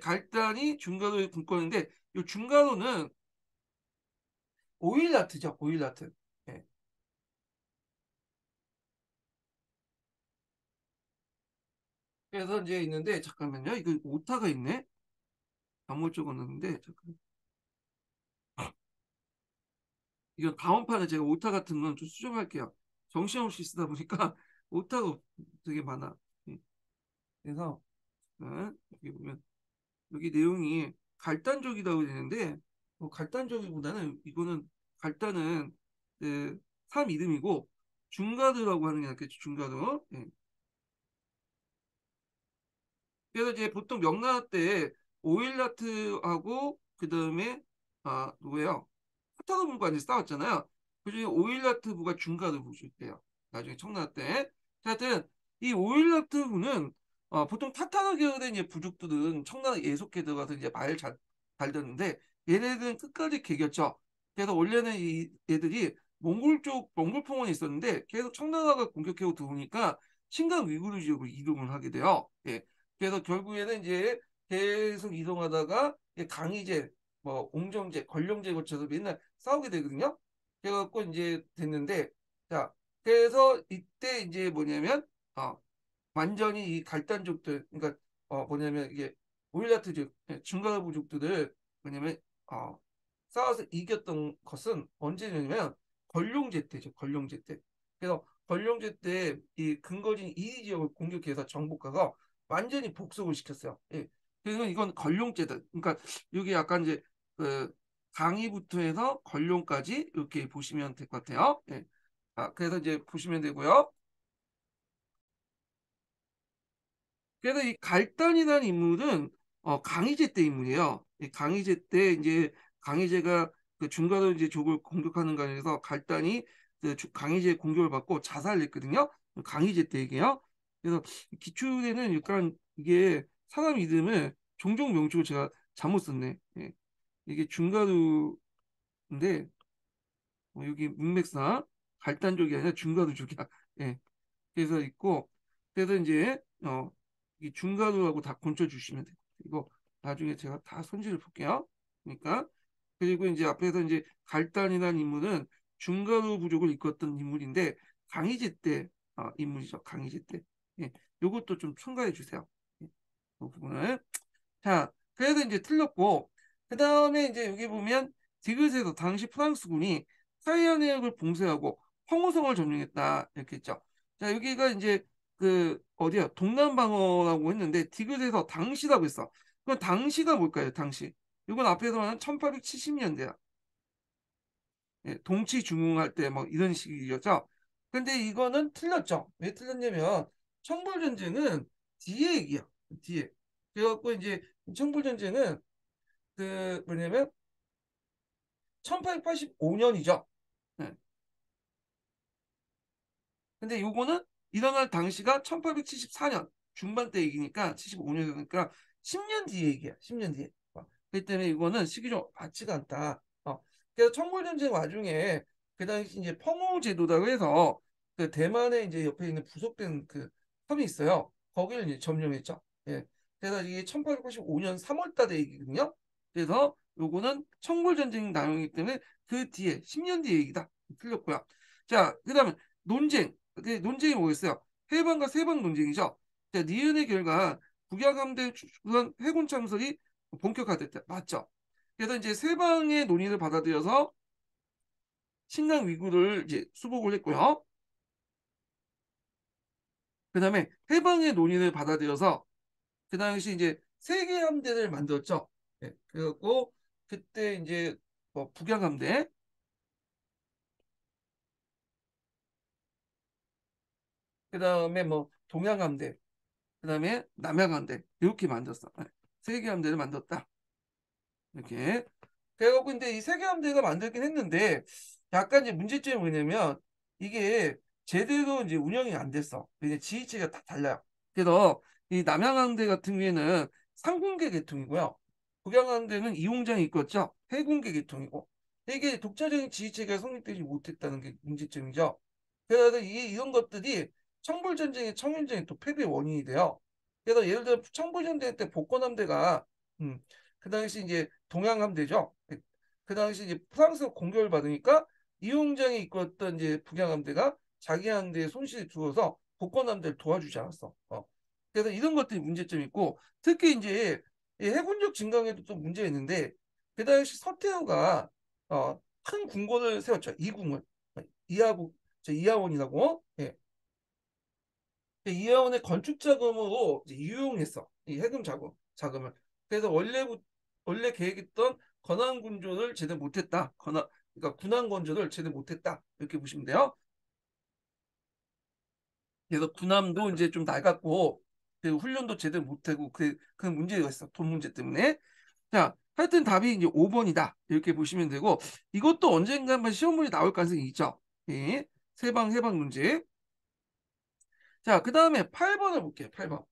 갈단이 중간호의 군권인데 요 중간호는 오일라트죠, 오일라트. 예. 그래서 이제 있는데 잠깐만요, 이거 오타가 있네. 잘못 적어놨는데 잠깐. 이거 다음 판에 제가 오타 같은 건 좀 수정할게요. 정신없이 쓰다 보니까 오타가 되게 많아. 예. 그래서 여기 보면 여기 내용이 갈단족이라고 되는데 갈단족이보다는 이거는 갈단은 사람 이름이고 중가드라고 하는 게 낫겠죠. 중가드. 예. 그래서 이제 보통 명나라 때 오일라트하고 그 다음에 누구예요? 카타르 부가 이제 싸웠잖아요. 그중에 오일라트 부가 중가드 부였대요. 나중에 청나라 때. 하여튼 이 오일라트 부는 보통 타타르 계열의 이제 부족들은 청나라 예속해 들어가서 이제 말 잘 달렸는데 얘네들은 끝까지 개겼죠. 그래서 원래는 이 얘들이 몽골 쪽 몽골 포원이 있었는데 계속 청나라가 공격해오 들어오니까 신강 위구르 지역으로 이동을 하게 돼요. 예. 그래서 결국에는 이제 계속 이동하다가 강희제, 뭐 옹정제, 권룡제 거쳐서 맨날 싸우게 되거든요. 그래갖고 이제 됐는데, 자, 그래서 이때 이제 뭐냐면 완전히 이 갈단족들, 그러니까 뭐냐면 이게 오일라트족, 중간호 부족들을 뭐냐면 어, 싸워서 이겼던 것은 언제냐면 권룡제 때죠. 권룡제 때. 그래서 권룡제 때 이 근거진 이리 지역을 공격해서 정복가가 완전히 복속을 시켰어요. 예. 그래서 이건 권룡제다. 그러니까 여기 약간 이제 그 강의부터 해서 권룡까지 이렇게 보시면 될 것 같아요. 예. 그래서 이제 보시면 되고요. 그래서 이 갈단이라는 인물은 강희제 때 인물이에요. 이 강희제 때 이제 강희제가 그 중간으로 이제 족을 공격하는 과정에서 갈단이 그 강희제 공격을 받고 자살을 했거든요. 강희제 때 얘기예요. 그래서 기초에는 약간 이게 사람 이름을 종종 명칭을 제가 잘못 썼네. 예. 이게 중간우인데 여기 문맥상 갈단족이 아니라 중간우족이야. 예. 그래서 있고 그래서 이제 이 중간으로하고 다 건쳐 주시면 돼요. 이거 나중에 제가 다 손질을 볼게요. 그러니까 그리고 이제 앞에서 이제 갈단이라는 인물은 중간으로 부족을 이끌었던 인물인데 강희제 때 인물이죠. 강희제 때. 예. 요것도 좀 첨가해 주세요. 예. 그 부분을. 자, 그래서 이제 틀렸고, 그 다음에 이제 여기 보면 디귿에서 당시 프랑스군이 사이안 해역을 봉쇄하고 황호성을 점령했다 이렇게 했죠. 자, 여기가 이제 그 어디야? 동남방어라고 했는데 디귿에서 당시라고 했어. 그럼 당시가 뭘까요? 당시. 이건 앞에서 말한 1870년대야. 예, 동치 중흥할 때 뭐 이런 식이었죠. 근데 이거는 틀렸죠. 왜 틀렸냐면 청벌전쟁은 뒤에 얘기야. 뒤에. 그래갖고 이제 청벌전쟁은 그 뭐냐면 1885년이죠. 근데 요거는 일어날 당시가 1874년 중반대 얘기니까 75년이니까 10년 뒤에 얘기야. 10년 뒤에. 그렇기 때문에 이거는 시기적 맞지가 않다. 그래서 청골전쟁 와중에 그 당시 이제 펑우 제도라고 해서 그 대만에 이제 옆에 있는 부속된 그 섬이 있어요. 거기를 이제 점령했죠. 예. 그래서 이게 1885년 3월 달에 얘기거든요. 그래서 요거는 청골전쟁 나용이기 때문에 그 뒤에 10년 뒤에 얘기다. 틀렸고요. 자, 그다음에 논쟁. 그 논쟁이 뭐겠어요? 해방과 세방 논쟁이죠. 자, 니은의 결과 북양함대 주한 해군 참설이 본격화됐다. 맞죠? 그래서 이제 세방의 논의를 받아들여서 신강 위구를 이제 수복을 했고요. 그다음에 해방의 논의를 받아들여서 그 당시 이제 세계 함대를 만들었죠. 네, 그래갖고 그때 이제 뭐 북양함대, 그다음에 뭐 동양함대, 그다음에 남양함대 이렇게 만들었어. 네, 세계 함대를 만들었다. 이렇게. 그래갖고 근데 이 세계함대가 만들긴 했는데 약간 이제 문제점이 뭐냐면 이게 제대로 이제 운영이 안 됐어. 왜냐 지휘체가 다 달라요. 그래서 이 남양항대 같은 경우에는 상공계 계통이고요. 북양항대는 이용장이 있겠죠. 해군계 계통이고. 이게 독자적인 지휘체계가 성립되지 못했다는 게 문제점이죠. 그래서 이런 것들이 청불전쟁의 청일전쟁의 또 패배의 원인이 돼요. 그래서 예를 들어 청불전쟁 때 복권함대가 그 당시 이제 동양함대죠. 그 당시 이제 프랑스 공격을 받으니까 이용장이 이끌었던 이제 북양함대가 자기 함대에 손실이 두어서 복권함대를 도와주지 않았어. 그래서 이런 것들이 문제점이 있고 특히 이제 이 해군력 증강에도 또 문제가 있는데 그 당시 서태후가 큰 궁궐을 세웠죠. 이궁을 이하국 이하원이라고 예. 이하원의 건축 자금으로 이제 유용했어. 이 해금 자금을. 그래서 원래 계획했던 건안 군조를 제대로 못했다. 그러니까 군안 건조를 제대로 못했다. 이렇게 보시면 돼요. 그래서 군함도 이제 좀 낡았고 그 훈련도 제대로 못하고 그 문제가 있어. 돈 문제 때문에. 자, 하여튼 답이 이제 5번이다. 이렇게 보시면 되고 이것도 언젠가 한번 시험문이 나올 가능성이 있죠. 예. 세방 해방 문제. 자, 그 다음에 8번을 볼게요. 8번.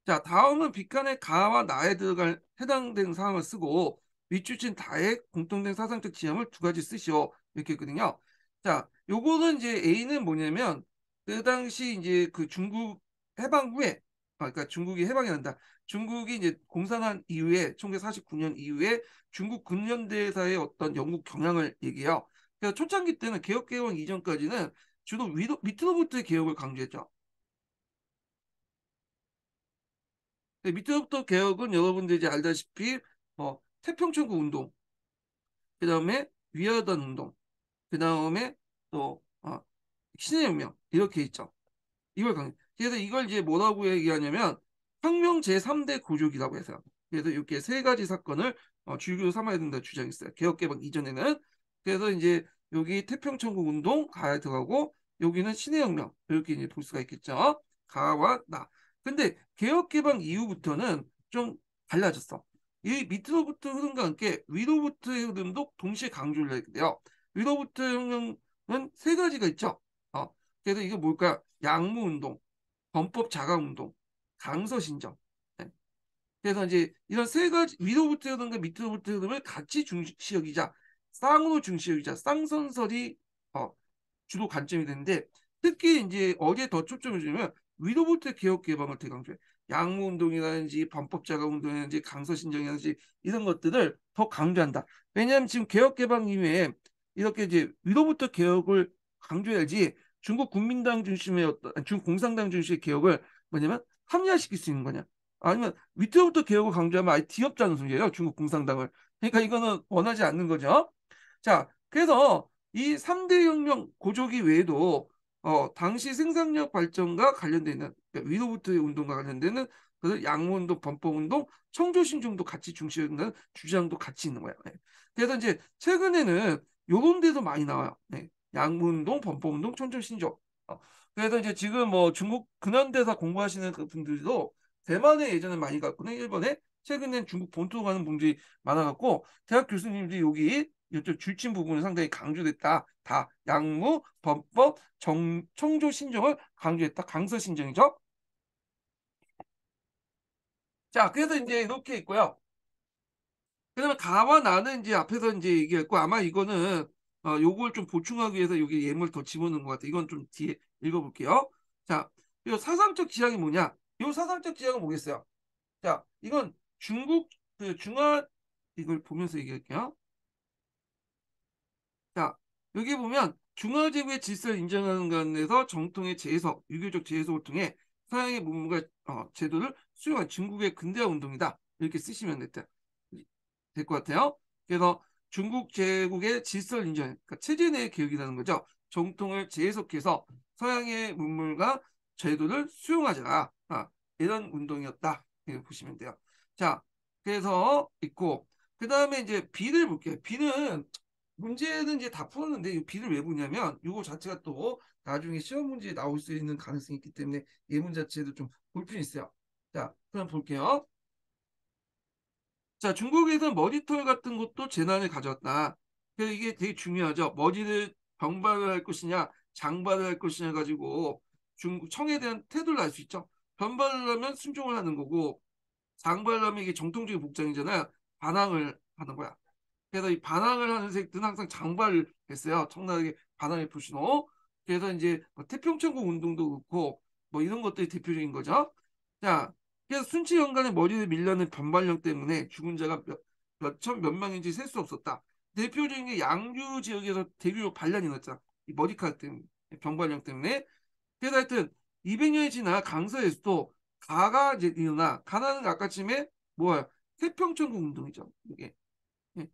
자, 다음은 빅칸의 가와 나에 들어갈 해당되는 사항을 쓰고 밑줄친 다의 공통된 사상적 지향을 두 가지 쓰시오. 이렇게 했거든요. 자, 요거는 이제 A는 뭐냐면 그 당시 이제 그 중국 해방 후에 그러니까 중국이 해방이 난다. 중국이 이제 공산한 이후에 1949년 이후에 중국 근현대사의 어떤 영국 경향을 얘기해요. 그래서 초창기 때는 개혁개방 이전까지는 주로 밑으로부터의 개혁을 강조했죠. 밑에부터 개혁은 여러분들이 이제 알다시피 태평천국 운동, 그 다음에 위화단 운동, 그 다음에 또 신해혁명 이렇게 있죠. 이걸 그래서 이걸 이제 뭐라고 얘기하냐면 혁명 제3대 고족이라고 해서요. 그래서 이렇게 세 가지 사건을 주요로 삼아야 된다 주장이 있어요. 개혁개방 이전에는. 그래서 이제 여기 태평천국 운동 가야 들어가고 여기는 신해혁명 이렇게 이제 볼 수가 있겠죠. 가와 나. 근데 개혁개방 이후부터는 좀 달라졌어. 이 밑으로부터 흐름과 함께 위로부터의 흐름도 동시에 강조를 해야 돼요. 위로부터 혁명은 세 가지가 있죠. 그래서 이게 뭘까? 양무운동, 범법 자강운동, 강서신정. 네. 그래서 이제 이런 세 가지 위로부터 흐름과 밑으로부터 흐름을 같이 중시 여기자 쌍으로 중시 여기자 쌍선설이 어, 주로 관점이 되는데 특히 이제 어디에 더 초점을 주면 위로부터 개혁 개방을 대강조해. 양무운동이라든지 범법자가운동이라든지 강서신정이라든지 이런 것들을 더 강조한다. 왜냐하면 지금 개혁 개방 이후에 이렇게 이제 위로부터 개혁을 강조해야지 중국 국민당 중심의 중국 공산당 중심의 개혁을 뭐냐면 합리화시킬 수 있는 거냐. 아니면 밑에부터 개혁을 강조하면 아예 뒤엎자는 소리예요. 중국 공산당을. 그러니까 이거는 원하지 않는 거죠. 자, 그래서 이 3대 혁명 고조기 외에도 당시 생산력 발전과 관련되어 있는 그러니까 위로부터의 운동과 관련되는 그 양무운동, 범법운동, 청조신중도 같이 중시하는 주장도 같이 있는 거예요. 네. 그래서 이제 최근에는 요런 데도 많이 나와요. 네. 양무운동, 범법운동, 청조신조. 그래서 이제 지금 뭐 중국 근현대사 공부하시는 그 분들도 대만에 예전에 많이 갔거든요. 일본에. 최근엔 중국 본토 가는 분들이 많아갖고 대학 교수님들이 여기 이쪽 줄침 부분을 상당히 강조됐다. 다 양무, 범법, 청조 신정을 강조했다. 강서 신정이죠. 자, 그래서 이제 이렇게 있고요. 그다음에 가와 나는 이제 앞에서 이제 얘기했고 아마 이거는 요걸 좀 보충하기 위해서 여기 예물 더 집어넣은 것 같아요. 이건 좀 뒤에 읽어볼게요. 자, 이 사상적 지향이 뭐냐? 이 사상적 지향은 뭐겠어요? 자, 이건 중국 그 중화 이걸 보면서 얘기할게요. 자, 여기 보면 중화제국의 질서를 인정하는 관에서 정통의 재해석, 유교적 재해석을 통해 서양의 문물과 제도를 수용한 중국의 근대화 운동이다. 이렇게 쓰시면 될 것 같아요. 그래서 중국 제국의 질서를 인정, 그러니까 체제 내의 개혁이라는 거죠. 정통을 재해석해서 서양의 문물과 제도를 수용하자. 이런 운동이었다. 이렇게 보시면 돼요. 자, 그래서 있고 그 다음에 이제 B를 볼게요. B는 문제는 이제 다 풀었는데 이 B를 왜 보냐면 이거 자체가 또 나중에 시험 문제에 나올 수 있는 가능성이 있기 때문에 예문 자체도 좀 볼 필요 있어요. 자, 그럼 볼게요. 자, 중국에서 머리털 같은 것도 재난을 가져왔다. 그래서 이게 되게 중요하죠. 머리를 병발을 할 것이냐, 장발을 할 것이냐 가지고 중국 청에 대한 태도를 알 수 있죠. 병발을 하면 순종을 하는 거고, 장발을 하면 이게 정통적인 복장이잖아요. 반항을 하는 거야. 그래서 이 반항을 하는 세력들은 항상 장발을 했어요. 청나라의 반항의 표시로. 그래서 이제 뭐 태평천국 운동도 그렇고 뭐 이런 것들이 대표적인 거죠. 자, 그래서 순치 연간의 머리를 밀라는 변발령 때문에 죽은 자가 몇천 몇 명인지 셀 수 없었다. 대표적인 게 양주 지역에서 대규모 반란이 났잖아. 이 머리카락 때문에, 병발령 때문에. 그래서 하여튼 200년이 지나 강서에서도 가가 이제 일어나 가나는 아까쯤에 뭐야 태평천국 운동이죠. 이게. 예.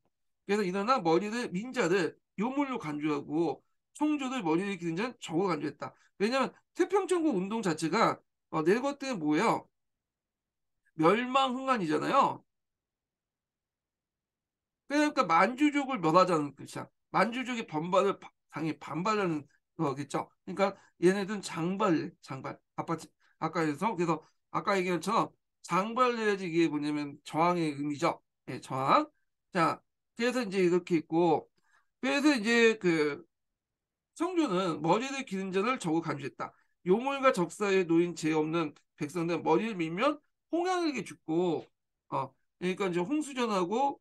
그래서 일어나 머리를 민자를 요물로 간주하고 청주를 머리를 기른 자는 적어 간주했다. 왜냐하면 태평천국 운동 자체가 내것 때문에 뭐예요? 멸망흥한이잖아요. 그러니까 만주족을 멸하자는 뜻이야. 만주족의 반발을 당연히 반발하는 거겠죠. 그러니까 얘네들은 장발래, 장발. 아까 해서 그래서 아까 얘기한 것처럼 장발래야지 이게 뭐냐면 저항의 의미죠. 예, 저항. 자, 그래서 이제 이렇게 있고, 그래서 이제 그 성조는 머리를 기른 자를 적어 간주했다. 요물과 적사에 놓인 죄 없는 백성들은 머리를 밀면 홍양에게 죽고, 그러니까 이제 홍수전하고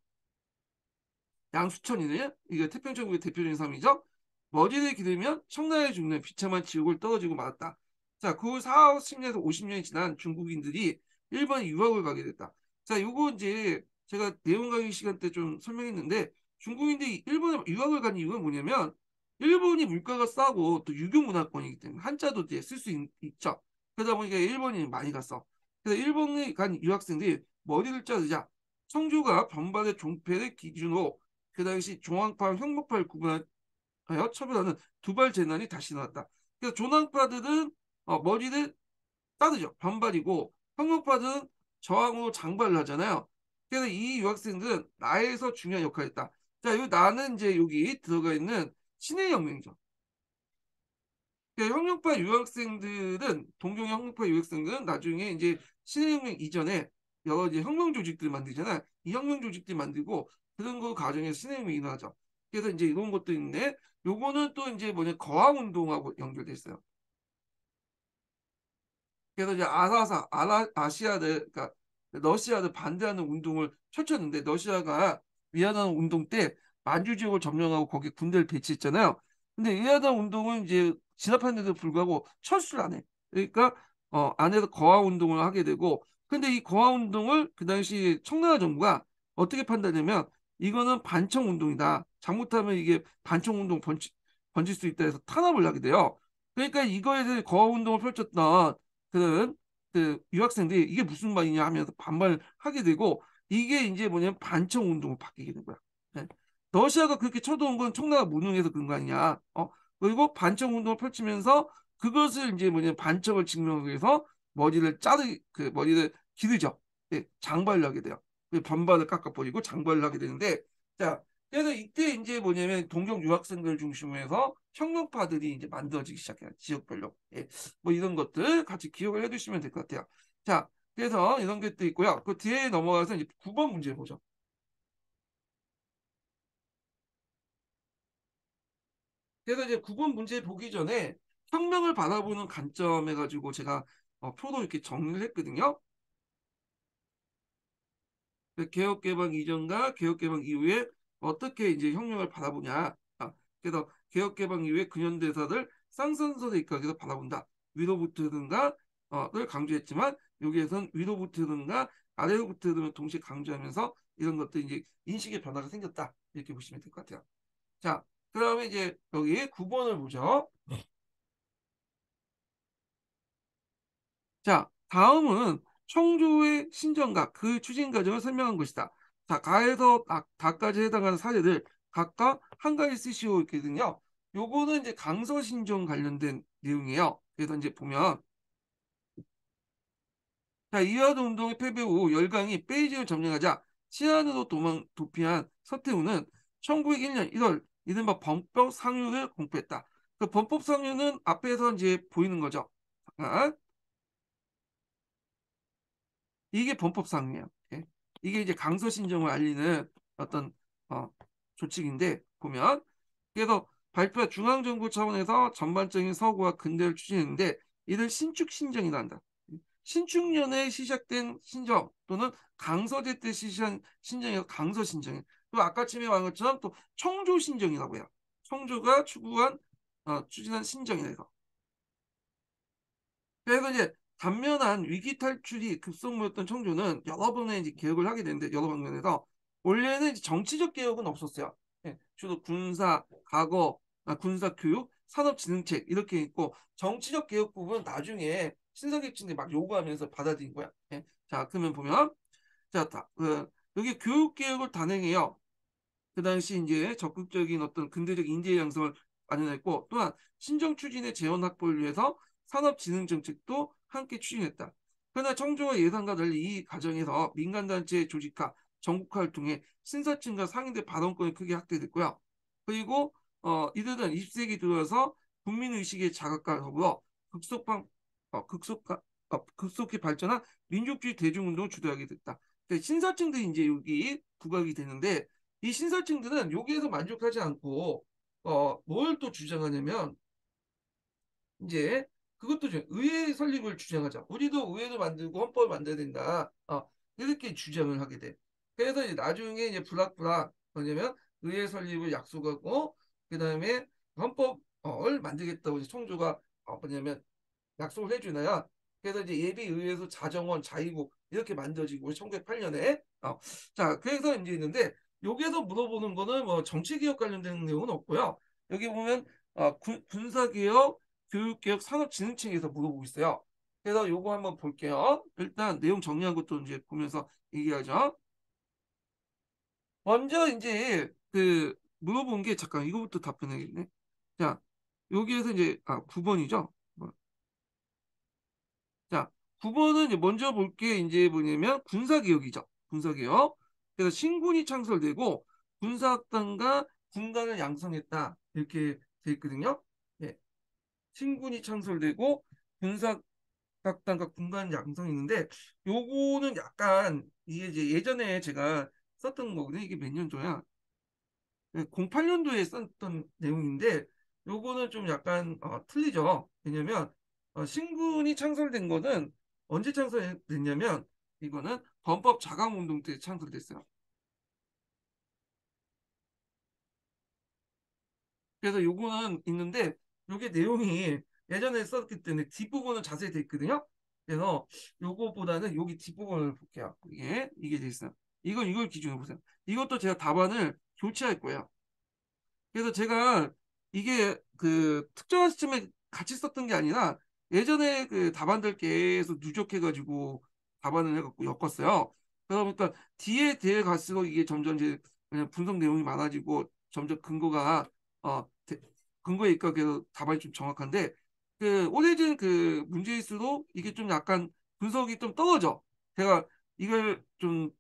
양수천이네. 이게 태평천국의 대표적인 삶이죠. 머리를 기르면 청나라에 죽는 비참한 지옥을 떨어지고 말았다. 자, 그 후 40년에서 50년이 지난 중국인들이 일본에 유학을 가게 됐다. 자, 요거 이제 제가 내용 강의 시간 때 좀 설명했는데 중국인들이 일본에 유학을 간 이유가 뭐냐면 일본이 물가가 싸고 또 유교 문화권이기 때문에 한자도 이제 쓸 수 있죠. 그러다 보니까 일본인이 많이 갔어. 그래서 일본에 간 유학생들이 머리를 자르자 청주가 변발의 종패를 기준으로 그 당시 중앙파와 혁명파를 구분하여 처벌하는 두발 재난이 다시 나왔다. 그래서 조낭파들은 머리를 따르죠. 반발이고 혁명파들은 저항으로 장발을 하잖아요. 그래서 이 유학생들은 나에서 중요한 역할을 했다. 자, 이 나는 이제 여기 들어가 있는 신의 혁명이죠. 그러니까 혁명파 유학생들은 동경의 혁명파 유학생들은 나중에 이제 신해혁명 이전에 여러 이제 혁명 조직들 만들잖아요. 이 혁명 조직들 만들고 그런 거 과정에서 신해혁명이 일어나죠. 그래서 이제 이런 것도 있네. 요거는 또 이제 뭐냐 거항 운동하고 연결돼 있어요. 그래서 이제 아시아들, 그러니까 러시아를 반대하는 운동을 펼쳤는데 러시아가 위안화 운동 때 만주 지역을 점령하고 거기 군대를 배치했잖아요. 근데 위안화 운동은 이제 진압하는데도 불구하고 철수를 안 해. 그러니까 안에서 거화 운동을 하게 되고, 근데 이 거화 운동을 그 당시 청나라 정부가 어떻게 판단하냐면 이거는 반청 운동이다. 잘못하면 이게 반청 운동 번질 수 있다 해서 탄압을 하게 돼요. 그러니까 이거에 대해 거화 운동을 펼쳤던 그런 그 유학생들이 이게 무슨 말이냐 하면서 반발하게 되고 이게 이제 뭐냐면 반청 운동으로 바뀌게 된 거야. 네. 러시아가 그렇게 쳐도온 건 청나라 무능해서 그런 거 아니냐. 그리고 반청 운동을 펼치면서 그것을 이제 뭐냐면 반청을 증명하기 위해서 머리를 기르죠. 예, 장발을 하게 돼요. 그 반발을 깎아버리고 장발을 하게 되는데 자 그래서 이때 이제 뭐냐면 동경 유학생들 중심으로 해서 혁명파들이 이제 만들어지기 시작해요. 지역별로. 예. 뭐 이런 것들 같이 기억을 해두시면 될 것 같아요. 자, 그래서 이런 것도 있고요. 그 뒤에 넘어가서 이제 9번 문제 보죠. 그래서 이제 9번 문제 보기 전에 혁명을 바라보는 관점 해가지고 제가 표로 이렇게 정리를 했거든요. 그 개혁개방 이전과 개혁개방 이후에 어떻게 이제 혁명을 바라보냐. 그래서 개혁개방 이후에 근현대사를 쌍선설에 입각해서 바라본다. 위로부터든가 를 강조했지만 여기에서는 위로부터든가 아래로부터든 동시에 강조하면서 이런 것들 이제 인식의 변화가 생겼다. 이렇게 보시면 될 것 같아요. 자, 그다음에 이제 여기 9번을 보죠. 자, 다음은 청조의 신정과 그 추진 과정을 설명한 것이다. 자, 가에서 다까지 해당하는 사례들 각각 한 가지 쓰시오 있거든요. 요거는 이제 강서신정 관련된 내용이에요. 그래서 이제 보면 자, 이화도 운동의 패배 후 열강이 베이징을 점령하자 치안으로 도피한 서태후는 1901년 1월 이른바 범법 상류를 공포했다. 그 범법 상류는 앞에서 이제 보이는 거죠. 아, 이게 범법상이에요. 예. 이게 이제 강서신정을 알리는 어떤 어, 조직인데 보면 그래서 발표 중앙정부 차원에서 전반적인 서구와 근대를 추진했는데 이를 신축신정이라 한다. 신축년에 시작된 신정 또는 강서제 때 시작한 신정이 강서신정이에요. 또 아까 침해 말한 것처럼 또 청조 신정이라고 해요. 청조가 추진한 신정이라 해서. 그래서 이제 단면한 위기 탈출이 급선무였던 청조는 여러 번의 이제 개혁을 하게 되는데 여러 방면에서 원래는 이제 정치적 개혁은 없었어요. 예, 주로 군사, 과거, 군사 교육, 산업진흥책 이렇게 있고 정치적 개혁 부분은 나중에 신사계층들이 막 요구하면서 받아들인 거야. 예. 자, 그러면 보면 여기 교육 개혁을 단행해요. 그 당시 이제 적극적인 어떤 근대적 인재 양성을 마련했고 또한 신정 추진의 재원 확보를 위해서 산업진흥 정책도 함께 추진했다. 그러나 청조와 예상과 달리 이 과정에서 민간단체 조직화, 전국화를 통해 신사층과 상인들 발언권이 크게 확대됐고요. 그리고 이들은 20세기 들어서 국민의식의 자극과 더불어 급속한, 급속히 발전한 민족주의 대중운동을 주도하게 됐다. 신사층들이 이제 여기 부각이 되는데 이 신설층들은 여기에서 만족하지 않고 뭘 또 주장하냐면 이제 그것도 의회 설립을 주장하자. 우리도 의회를 만들고 헌법을 만들어야 된다. 이렇게 주장을 하게 돼. 그래서 이제 나중에 이제 불락불락 뭐냐면 의회 설립을 약속하고 그다음에 헌법을 만들겠다고 이제 청조가 뭐냐면 약속을 해주나요? 그래서 이제 예비의회에서 자정원, 자의국 이렇게 만들어지고 1908년에 자 그래서 이제 있는데 여기에서 물어보는 거는 뭐 정치개혁 관련된 내용은 없고요. 여기 보면 군사개혁, 교육개혁, 산업진흥청에서 물어보고 있어요. 그래서 요거 한번 볼게요. 일단 내용 정리한 것도 이제 보면서 얘기하죠. 먼저 이제 그 물어본 게 잠깐 이거부터 답변해야겠네. 자 여기에서 이제 9번이죠. 자, 9번은 이제 먼저 볼 게 이제 뭐냐면 군사개혁이죠. 군사개혁. 그래서 신군이 창설되고 군사학단과 군관을 양성했다. 이렇게 돼 있거든요. 네. 신군이 창설되고 군사학단과 군관 양성이 있는데 요거는 약간 이게 이제 예전에 제가 썼던 거거든요. 이게 몇 년도야? 08년도에 썼던 내용인데 요거는 좀 약간 틀리죠. 왜냐면 신군이 창설된 거는 언제 창설됐냐면 이거는 범법 자강운동 때 창설됐어요. 그래서 요거는 있는데 요게 내용이 예전에 썼기 때문에 뒷부분은 자세히 돼 있거든요. 그래서 요거보다는 여기 뒷부분을 볼게요. 이게 돼 있어요. 이걸 기준으로 보세요. 이것도 제가 답안을 교체할 거예요. 그래서 제가 이게 그 특정한 시점에 같이 썼던 게 아니라 예전에 그 답안들 계속 누적해가지고 답안을 해갖고 엮었어요. 그러다 보니까 뒤에 대해 갈수록 이게 점점 이제 그냥 분석 내용이 많아지고 점점 어 대- 근거에 입각해서 답안이 좀 정확한데 그 오래전 그 문제일수록 이게 좀 약간 분석이 좀 떨어져. 제가 이걸 좀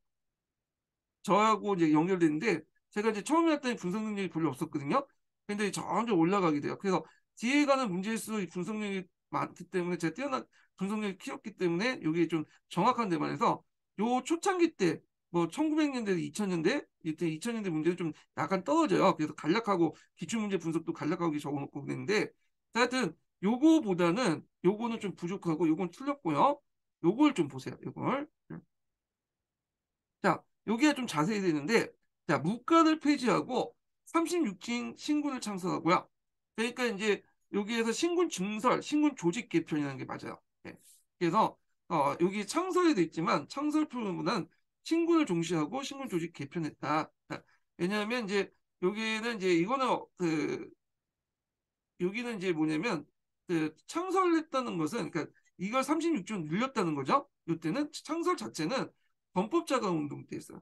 저하고 이제 연결되는데 제가 이제 처음에 할 때는 분석 능력이 별로 없었거든요. 근데 점점 올라가게 돼요. 그래서 뒤에 가는 문제일수록 이 분석 능력이 많기 때문에 제가 뛰어난 분석 능력이 키웠기 때문에 이게 좀 정확한 데만 해서 요 초창기 때 뭐 1900년대, 2000년대 이때 2000년대 문제는 좀 약간 떨어져요. 그래서 간략하고 기출문제 분석도 간략하게 적어놓고 그랬는데 하여튼 요거는 좀 부족하고 요건 틀렸고요. 요걸 좀 보세요. 요걸. 자, 여기가 좀 자세히 되는데, 자, 무가를 폐지하고 36진 신군을 창설하고요. 그러니까 이제 여기에서 신군 증설, 신군 조직 개편이라는 게 맞아요. 네. 그래서 여기 창설이 돼 있지만 창설 표현보다는 신군을 중시하고 신군 조직 개편했다. 자, 왜냐하면 이제 여기는 이제 이거는 여기는 이제 뭐냐면 그 창설했다는 것은 그러니까 이걸 36조 늘렸다는 거죠. 이때는 창설 자체는 범법자강 운동 때 했어요.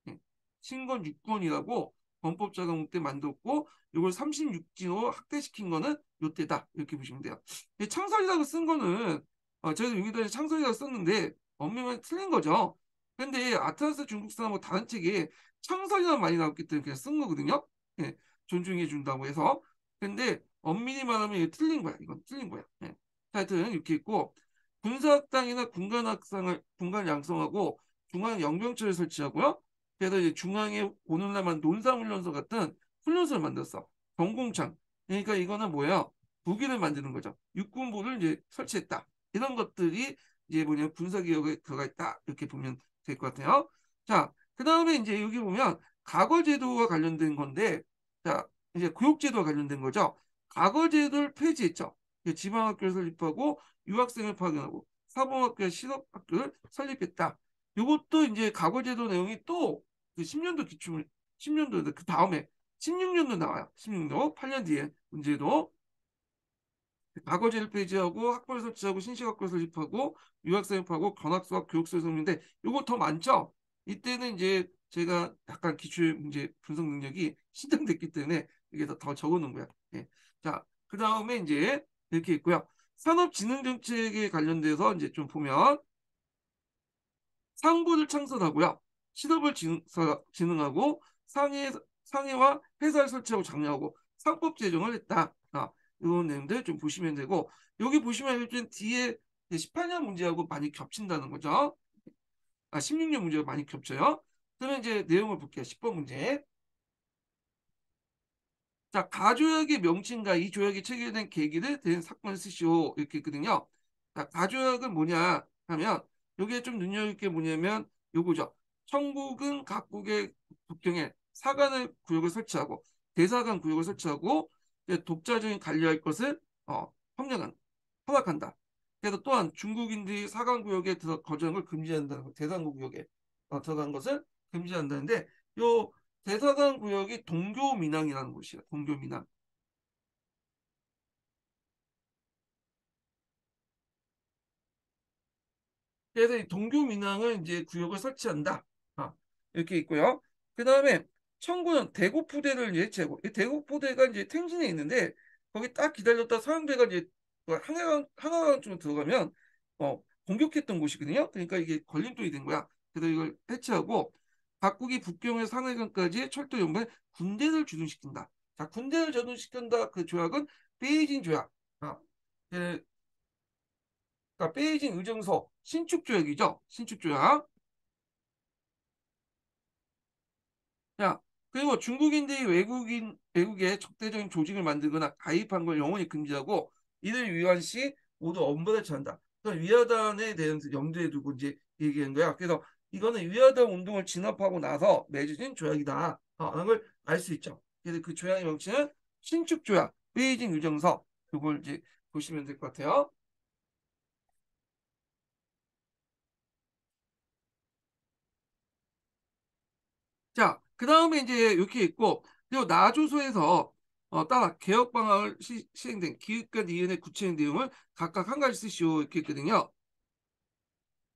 예. 신건 6권이라고 범법자강 운동 때 만들었고 이걸 36진으로 확대시킨 거는 이때다 이렇게 보시면 돼요. 창설이라고 쓴 거는 제가 여기다 창설이라고 썼는데 엄밀히 틀린 거죠. 근데 아트라스 중국사나 뭐 다른 책에 창설이라고 많이 나왔기 때문에 그냥 쓴 거거든요. 예. 존중해 준다고 해서. 근데 엄밀히 말하면 이게 틀린 거야. 이건 틀린 거야. 예. 하여튼 이렇게 있고 군사학당이나 군관 양성하고 중앙 영병처를 설치하고요. 그래서 이제 중앙에 오늘날만 논사훈련소 같은 훈련소를 만들었어. 경공창. 그러니까 이거는 뭐예요? 무기를 만드는 거죠. 육군부를 이제 설치했다. 이런 것들이 이제 군사개혁에 들어가 있다. 이렇게 보면 될 것 같아요. 자, 그 다음에 이제 여기 보면 과거제도와 관련된 건데, 자, 이제 교육제도와 관련된 거죠. 과거제도를 폐지했죠. 지방학교를 설립하고 유학생을 파견하고 사범학교와 실업학교를 설립했다. 이것도 이제 과거제도 내용이 또 그 10년도 기출 10년도 그 다음에 16년도 나와요. 16년 8년 뒤에 문제도 과거제를 폐지하고 학벌 설치하고 신식학교 설립하고 유학생 파고 견학수학 교육설 설립인데 요거 더 많죠. 이때는 이제 제가 약간 기출 문제 분석 능력이 신장됐기 때문에 이게 더 적어놓은 거야. 예. 자, 그 다음에 이제 이렇게 있고요. 산업진흥정책에 관련돼서 이제 좀 보면 상부를 창설하고요. 실업을 진흥하고 상해와 회사를 설치하고 장려하고 상법 제정을 했다. 이런 내용들 좀 보시면 되고 여기 보시면 요즘 뒤에 18년 문제하고 많이 겹친다는 거죠. 16년 문제가 많이 겹쳐요. 그러면 이제 내용을 볼게요. 10번 문제. 자, 가조약의 명칭과 이 조약이 체결된 계기를 된 사건을 쓰시오. 이렇게 있거든요. 자, 가조약은 뭐냐 하면 여기에 좀 눈여길 게 뭐냐면 요거죠. 청국은 각국의 국경에 사관을 구역을 설치하고 대사관 구역을 설치하고 독자적인 관리할 것을 협력한 허락한다. 그래서 또한 중국인들이 사관 구역에 들어 거주하는 걸 금지한다는 거. 대사관 구역에 들어간 것을 금지한다는데 요 대사관 구역이 동교민항이라는 곳이에요. 동교민항. 그래서 이 동교민항을 이제 구역을 설치한다. 이렇게 있고요. 그 다음에 청구는 대구포대를 이제 제고. 이 대구포대가 이제 탱진에 있는데 거기 딱 기다렸다 서양대가 이제 그 항해강 쪽으로 들어가면 공격했던 곳이거든요. 그러니까 이게 걸림돌이 된 거야. 그래서 이걸 해체하고 각국이 북경에서 상해강까지 철도 연구에 군대를 주둔시킨다. 자, 군대를 주둔시킨다. 그 조약은 베이징 조약. 그, 그러니까 베이징 의정서 신축 조약이죠. 신축 조약. 자, 그리고 중국인들이 외국에 적대적인 조직을 만들거나 가입한 걸 영원히 금지하고 이를 위한 시 모두 엄벌에 처한다. 그러니까 위화단에 대해서 염두에 두고 이제 얘기한 거야. 그래서 이거는 위화단 운동을 진압하고 나서 맺어진 조약이다. 라는 걸 알 수 있죠. 그래서 그 조약의 명칭은 신축 조약, 베이징 유정서. 이걸 이제 보시면 될 것 같아요. 자, 그 다음에 이제 이렇게 있고, 그리고 나조서에서 따라 개혁 방안을 시행된 기획과 이은의 구체적 내용을 각각 한 가지 쓰시오 이렇게 있거든요.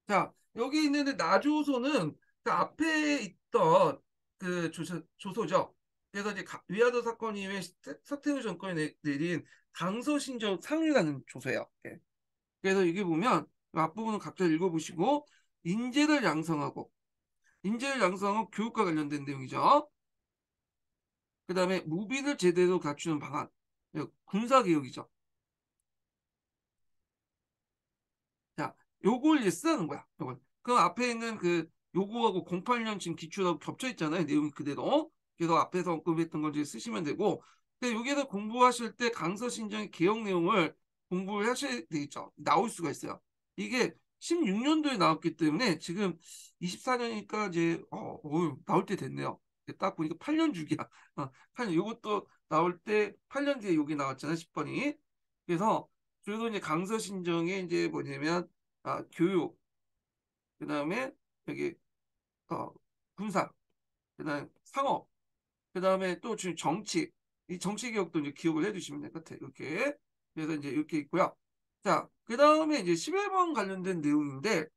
자, 여기 있는데 나조서는 그 앞에 있던 그 조서죠. 그래서 이제 위화도 사건 이후에 서태후 정권이 내린 강서신조 상류라는 조서예요. 예. 그래서 여기 보면 앞부분은 각자 읽어보시고 인재를 양성하고 교육과 관련된 내용이죠. 그 다음에 무비를 제대로 갖추는 방안. 군사개혁이죠. 자, 요걸 이제 쓰는 거야. 요걸. 그 앞에 있는 그 요거하고 08년 지금 기출하고 겹쳐 있잖아요. 내용이 그대로. 그래서 앞에서 언급했던 걸 이제 쓰시면 되고. 근데 여기에서 공부하실 때 강서신정의 개혁 내용을 공부를 하셔야 되겠죠. 나올 수가 있어요. 이게 16년도에 나왔기 때문에 지금 24년이니까 이제 나올 때 됐네요. 딱 보니까 8년 주기야. 8년 이것도 나올 때 8년 뒤에 여기 나왔잖아요. 10번이. 그래서 주로 이제 강서신정에 이제 뭐냐면 교육, 그다음에 여기 어, 군사, 그다음 상업, 그다음에 또 지금 정치, 이 정치 개혁도 이제 기억을 해두시면 될 것 같아요. 이렇게 그래서 이제 이렇게 있고요. 자, 그다음에 이제 11번 관련된 내용인데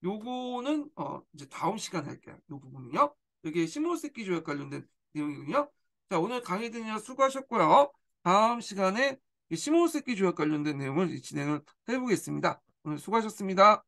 요거는 이제 다음 시간에 할게요. 요 부분은요. 여기 시모스키 조약 관련된 내용이군요. 자, 오늘 강의 듣느라 수고하셨고요. 다음 시간에 시모스키 조약 관련된 내용을 진행을 해보겠습니다. 오늘 수고하셨습니다.